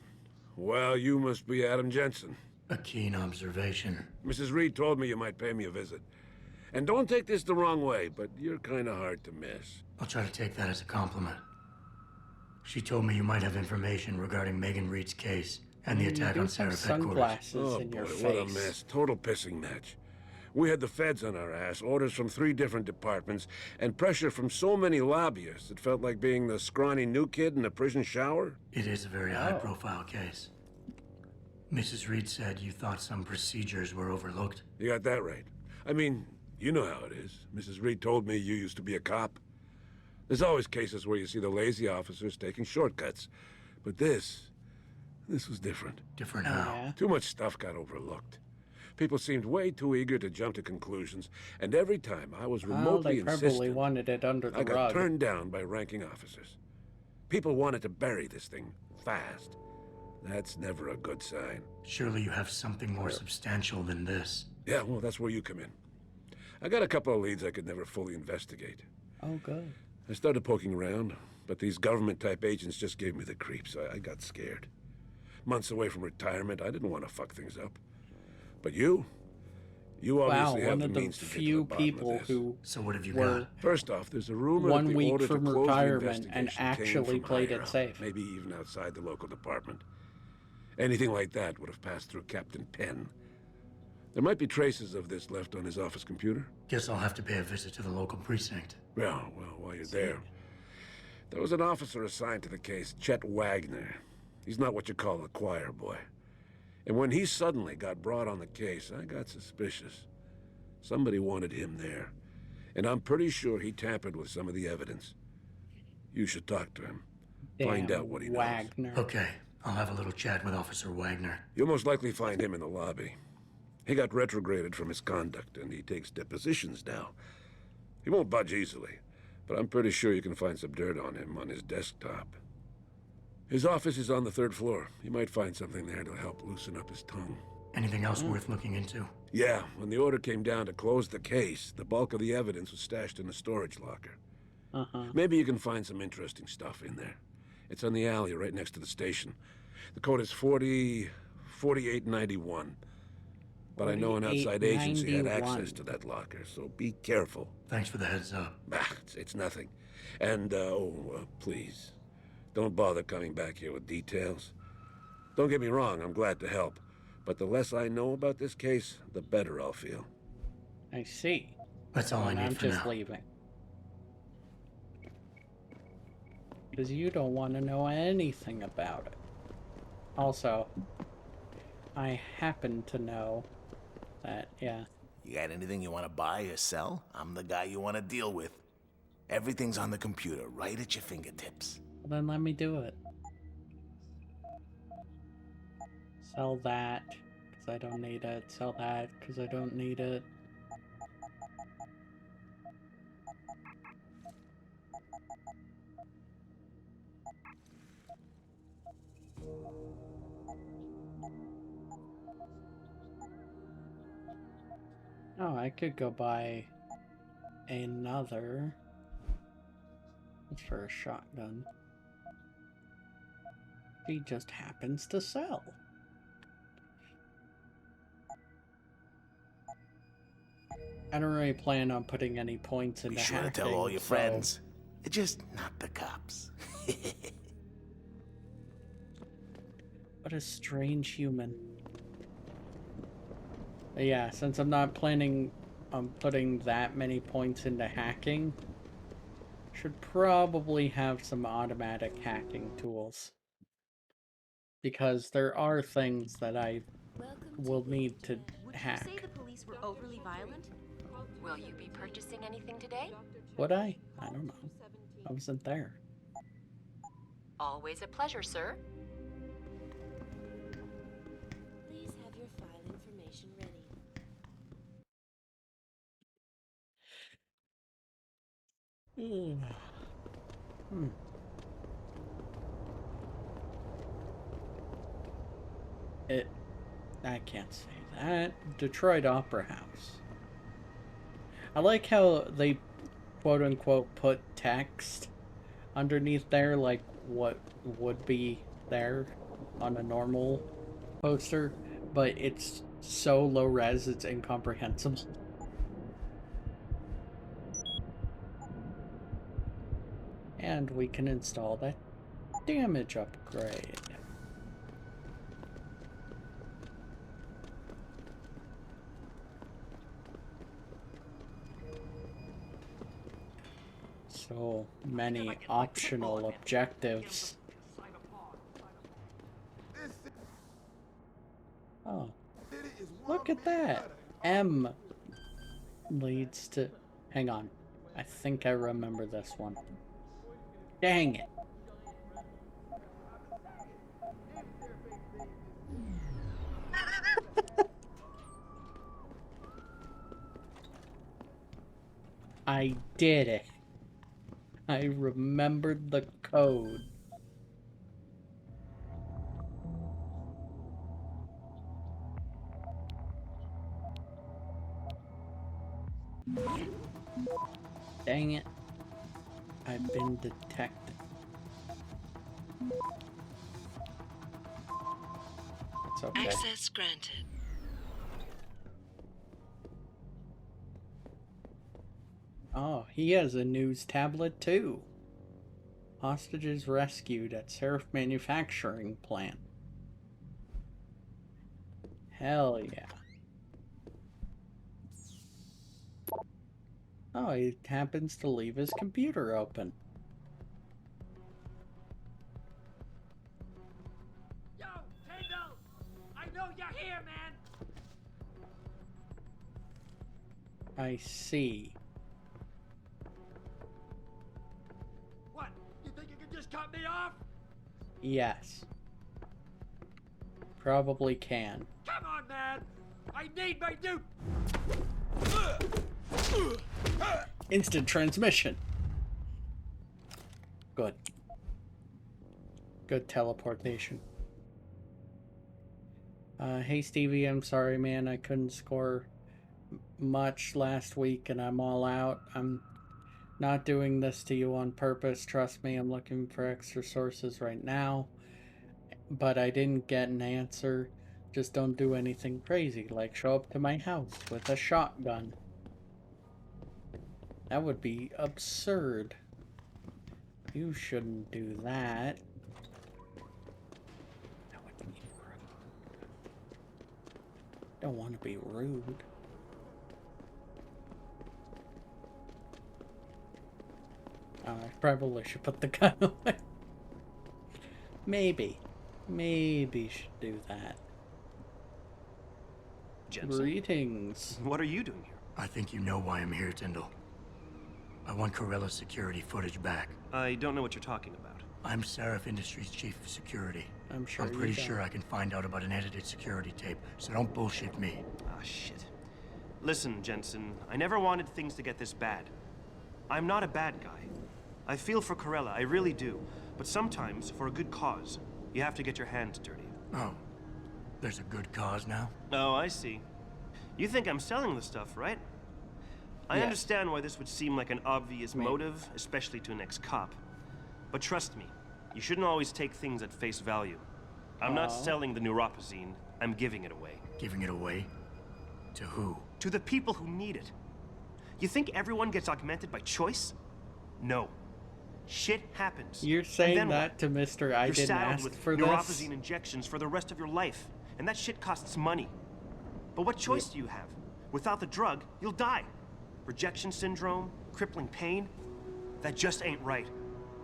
Well, you must be Adam Jensen. A keen observation. Mrs. Reed told me you might pay me a visit. And don't take this the wrong way, but you're kind of hard to miss. I'll try to take that as a compliment. She told me you might have information regarding Megan Reed's case and the attack on Seraph headquarters. Oh boy, what a mess. Total pissing match. We had the feds on our ass, orders from 3 different departments, and pressure from so many lobbyists it felt like being the scrawny new kid in a prison shower. It is a very high-profile case. Mrs. Reed said you thought some procedures were overlooked. You got that right. I mean, you know how it is. Mrs. Reed told me you used to be a cop. There's always cases where you see the lazy officers taking shortcuts. But this was different. Different how? Too much stuff got overlooked. People seemed way too eager to jump to conclusions, and every time I was remotely they probably insistent, wanted it under the I got rug. turned down by ranking officers. People wanted to bury this thing fast. That's never a good sign. Surely you have something more substantial than this. Yeah, well, that's where you come in. I got a couple of leads I could never fully investigate. Oh, good. I started poking around, but these government-type agents just gave me the creeps. I got scared. Months away from retirement, I didn't want to fuck things up. But you obviously have the means to get to the bottom of this. Who so what have you were got? First off, there's a rumor that 1 the week order from to close retirement the and investigation actually came from played higher it up, safe. maybe even outside the local department. Anything like that would have passed through Captain Penn. There might be traces of this left on his office computer. Guess I'll have to pay a visit to the local precinct. Well, while you're there, there was an officer assigned to the case, Chet Wagner. He's not what you call a choir boy. And when he suddenly got brought on the case, I got suspicious. Somebody wanted him there. And I'm pretty sure he tampered with some of the evidence. You should talk to him. Find out what he Wagner. knows. Okay, I'll have a little chat with Officer Wagner. You'll most likely find him in the lobby. He got retrograded from his conduct, and he takes depositions now. He won't budge easily, but I'm pretty sure you can find some dirt on him on his desktop. His office is on the 3rd floor. You might find something there to help loosen up his tongue. Anything else worth looking into? Yeah, when the order came down to close the case, the bulk of the evidence was stashed in a storage locker. Maybe you can find some interesting stuff in there. It's on the alley right next to the station. The code is 4891. But I know an outside agency had access to that locker, so be careful. Thanks for the heads up. It's nothing. And, please, don't bother coming back here with details. Don't get me wrong, I'm glad to help. But the less I know about this case, the better I'll feel. I see. That's all I need I'm for just now. leaving. Because you don't want to know anything about it. Also, I happen to know that, yeah. You got anything you want to buy or sell? I'm the guy you want to deal with. Everything's on the computer, right at your fingertips. Well, then let me do it. Sell that, because I don't need it. Sell that, because I don't need it. Oh, I could go buy another. It's for a shotgun. She just happens to sell. I don't really plan on putting any points into Be sure to hacking, tell all your so- friends. Just not the cops. What a strange human. But yeah, since I'm not planning on putting that many points into hacking, should probably have some automatic hacking tools. Because there are things that I will need to hack. Say the police were overly violent? Will you be purchasing anything today? Would I? I don't know. I wasn't there. Always a pleasure, sir. Please have your file information ready. I can't say that. Detroit Opera House. I like how they quote-unquote put text underneath there, like what would be there on a normal poster, but it's so low res it's incomprehensible. And we can install that damage upgrade. So many optional objectives. Oh, look at that. M leads to... Hang on. I think I remember this one. Dang it. I did it. I remembered the code. Dang it. I've been detected. It's okay. Access granted. Oh, he has a news tablet too. Hostages rescued at Seraph Manufacturing Plant. Hell yeah. Oh, he happens to leave his computer open. Yo, Tango! I know you're here, man! I see. What? You think you can just cut me off? Yes. Probably can. Come on, man! I need my dude! Instant transmission. Good. Good teleportation. Hey Stevie, I'm sorry man, I couldn't score much last week and I'm all out. I'm not doing this to you on purpose. Trust me, I'm looking for extra sources right now. But I didn't get an answer. Just don't do anything crazy, like show up to my house with a shotgun. That would be absurd. You shouldn't do that. That would be rude. Don't want to be rude. I probably should put the gun away. Maybe should do that. Jensen? Greetings. What are you doing here? I think you know why I'm here, Tyndall. I want Corella's security footage back. I don't know what you're talking about. I'm Seraph Industries' chief of security. I'm sure I'm pretty sure I can find out about an edited security tape, so don't bullshit me. Ah, shit. Listen, Jensen, I never wanted things to get this bad. I'm not a bad guy. I feel for Corella, I really do. But sometimes, for a good cause, you have to get your hands dirty. Oh, there's a good cause now? Oh, I see. You think I'm selling the stuff, right? I understand why this would seem like an obvious motive, especially to an ex-cop. But trust me, you shouldn't always take things at face value. I'm not selling the neuropazine, I'm giving it away. Giving it away? To who? To the people who need it. You think everyone gets augmented by choice? No. Shit happens. You're saying that to Mr. I didn't ask for this? You're saddled with neuropazine injections for the rest of your life, and that shit costs money. But what choice do you have? Without the drug, you'll die. Rejection syndrome, crippling pain, that just ain't right.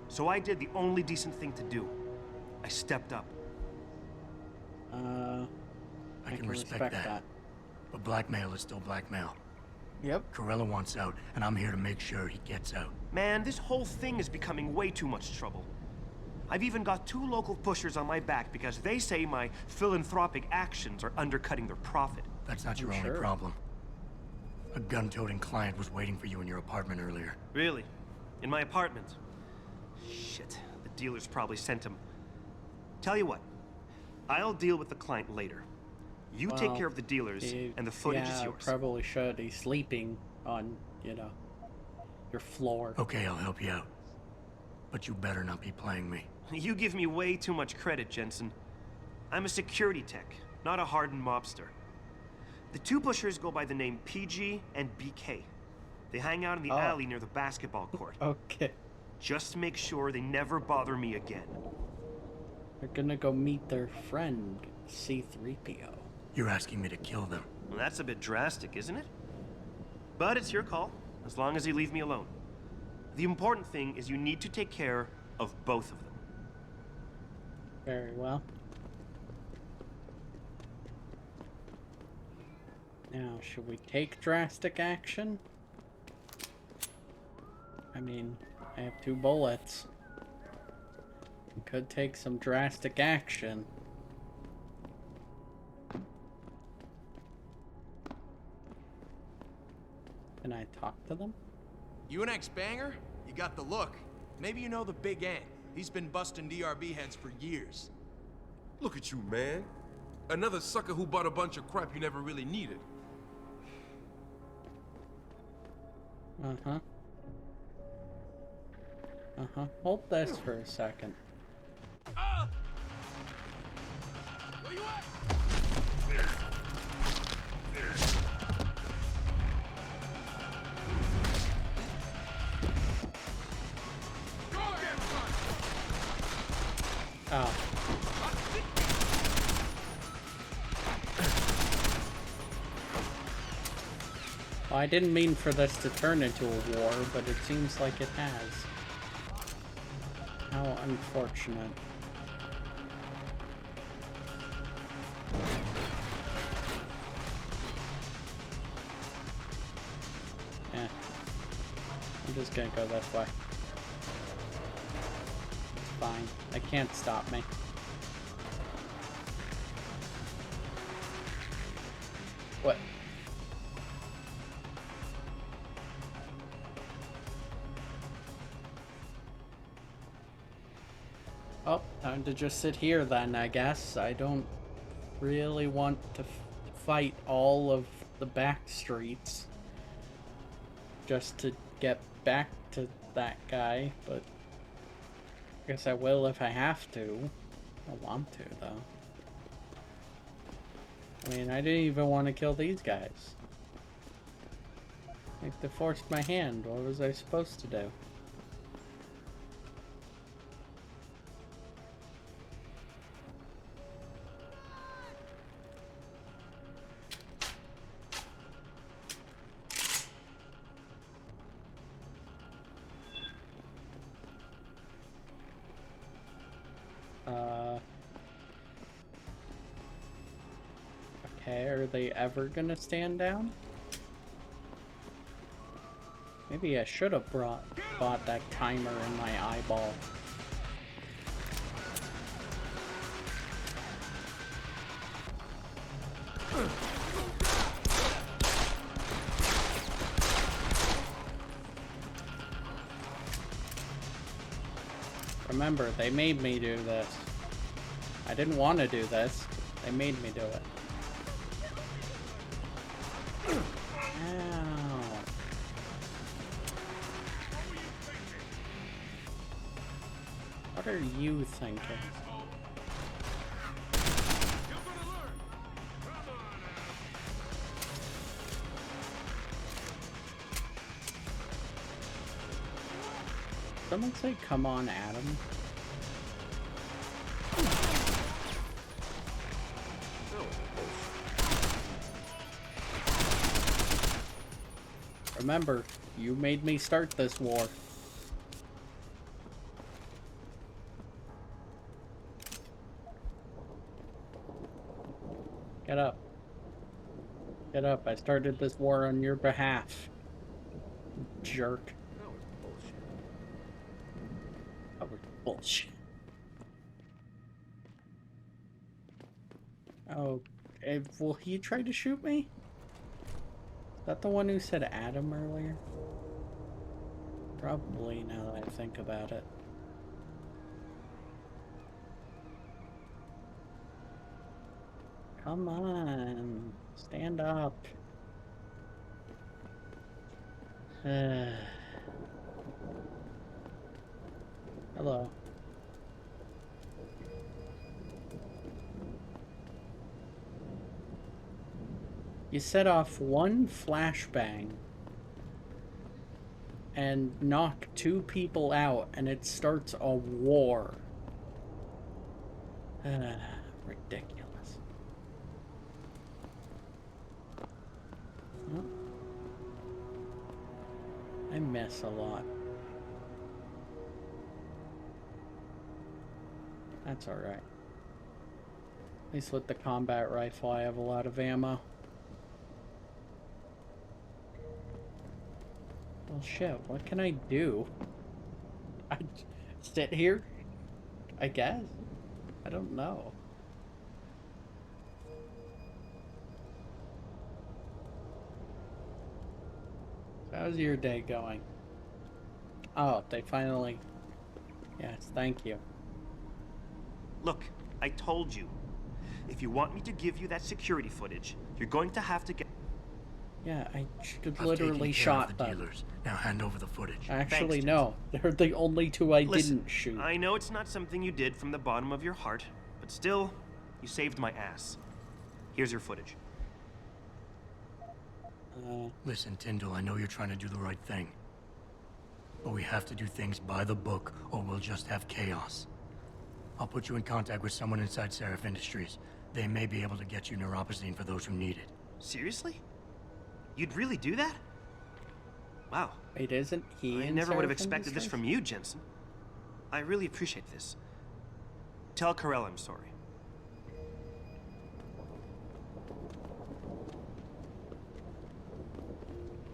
So I did the only decent thing to do. I stepped up. I can respect that. But blackmail is still blackmail. Yep. Corella wants out, and I'm here to make sure he gets out. Man, this whole thing is becoming way too much trouble. I've even got 2 local pushers on my back because they say my philanthropic actions are undercutting their profit. That's not your only problem. A gun-toting client was waiting for you in your apartment earlier. Really? In my apartment? Shit, the dealers probably sent him. Tell you what, I'll deal with the client later. You take care of the dealers, and the footage is yours. Probably should. He's sleeping on, you know, your floor. Okay, I'll help you out. But you better not be playing me. You give me way too much credit, Jensen. I'm a security tech, not a hardened mobster. The 2 pushers go by the name PG and BK. They hang out in the alley near the basketball court. Okay. Just make sure they never bother me again. They're gonna go meet their friend, C-3PO. You're asking me to kill them? Well, that's a bit drastic, isn't it? But it's your call, as long as you leave me alone. The important thing is you need to take care of both of them. Very well. Now, should we take drastic action? I mean, I have 2 bullets. We could take some drastic action. Can I talk to them? You an ex-banger? You got the look. Maybe you know the Big Ant. He's been busting DRB heads for years. Look at you, man. Another sucker who bought a bunch of crap you never really needed. Uh-huh. Uh-huh. Hold this for a second. Where you at? Oh. Well, I didn't mean for this to turn into a war, but it seems like it has. How unfortunate. Eh. I'm just gonna go this way. It's fine. They can't stop me. What? Oh, time to just sit here then, I guess. I don't really want to fight all of the back streets just to get back to that guy, but I guess I will if I have to. I want to, though. I mean, I didn't even want to kill these guys. Like, they forced my hand. What was I supposed to do? Okay, are they ever gonna stand down? Maybe I should have bought that timer in my eyeball. Remember, they made me do this. I didn't want to do this. They made me do it. Ow. What are you thinking? Someone say, "Come on, Adam." Remember, you made me start this war. Get up. Get up. I started this war on your behalf. Jerk. That was bullshit. Oh, will he try to shoot me? Is that the one who said Adam earlier? Probably, now that I think about it. Come on, stand up. Hello. You set off one flashbang and knock 2 people out, and it starts a war. Ridiculous. Well, I miss a lot. That's alright. At least with the combat rifle, I have a lot of ammo. Well, shit, what can I do? I sit here? I guess? I don't know. So how's your day going? Oh, they finally... Yes, thank you. Look, I told you. If you want me to give you that security footage, you're going to have to get... Yeah, I should I've literally taken care of shot the them. dealers. Now hand over the footage. Actually, Thanks, no. They're the only 2 I Listen, didn't shoot. I know it's not something you did from the bottom of your heart, but still, you saved my ass. Here's your footage. Listen, Tyndall, I know you're trying to do the right thing. But we have to do things by the book, or we'll just have chaos. I'll put you in contact with someone inside Seraph Industries. They may be able to get you neuropozyne for those who need it. Seriously? You'd really do that? Wow. Wait, isn't he I in never would have Seraph expected this Industries? from you, Jensen. I really appreciate this. Tell Carell I'm sorry.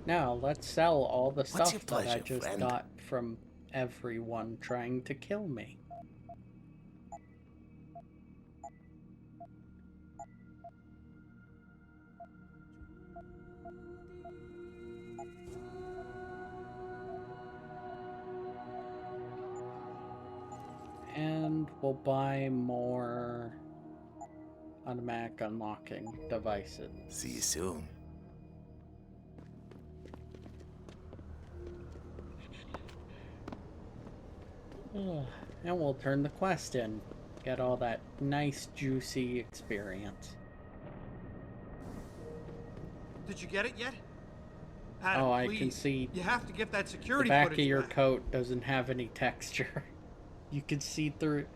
Now, let's sell all the What's stuff your that I pleasure, just friend? got from everyone trying to kill me. And we'll buy more automatic unlocking devices. See you soon. And we'll turn the quest in. Get all that nice, juicy experience. Did you get it yet? Adam, Oh, I please. can see You have to get that the security back of footage your back. coat doesn't have any texture. You can see through it.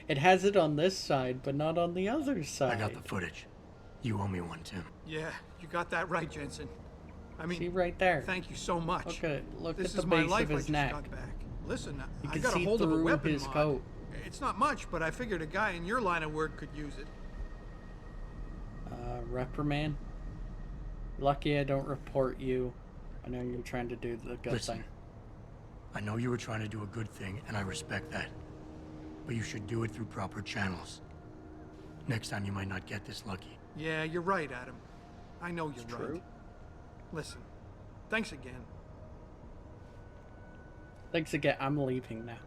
It has it on this side, but not on the other side. I got the footage. You owe me one, Tim. Yeah, you got that right, Jensen. I mean, See right there. thank you so much. Look This at the is my base life of I his just neck. got back. Listen, You I can got a see hold of a through weapon his mod. coat. It's not much, but I figured a guy in your line of work could use it. Reprimand. Lucky I don't report you. I know you're trying to do the good Listen, thing. I know you were trying to do a good thing, and I respect that. But you should do it through proper channels. Next time you might not get this lucky. Yeah, you're right, Adam. I know you're true. right. Listen, thanks again. Thanks again. I'm leaving now.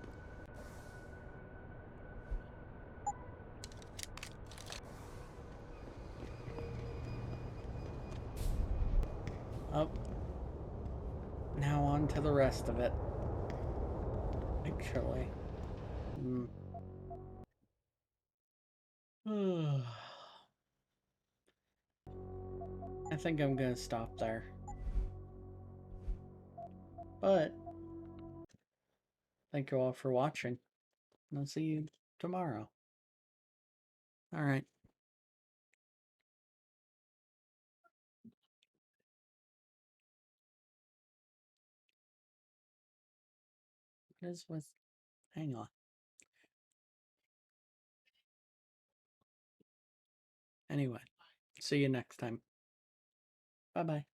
Oh. Now on to the rest of it. Actually. I think I'm gonna stop there. But thank you all for watching. And I'll see you tomorrow. Alright. This was... Hang on. Anyway, see you next time. Bye-bye.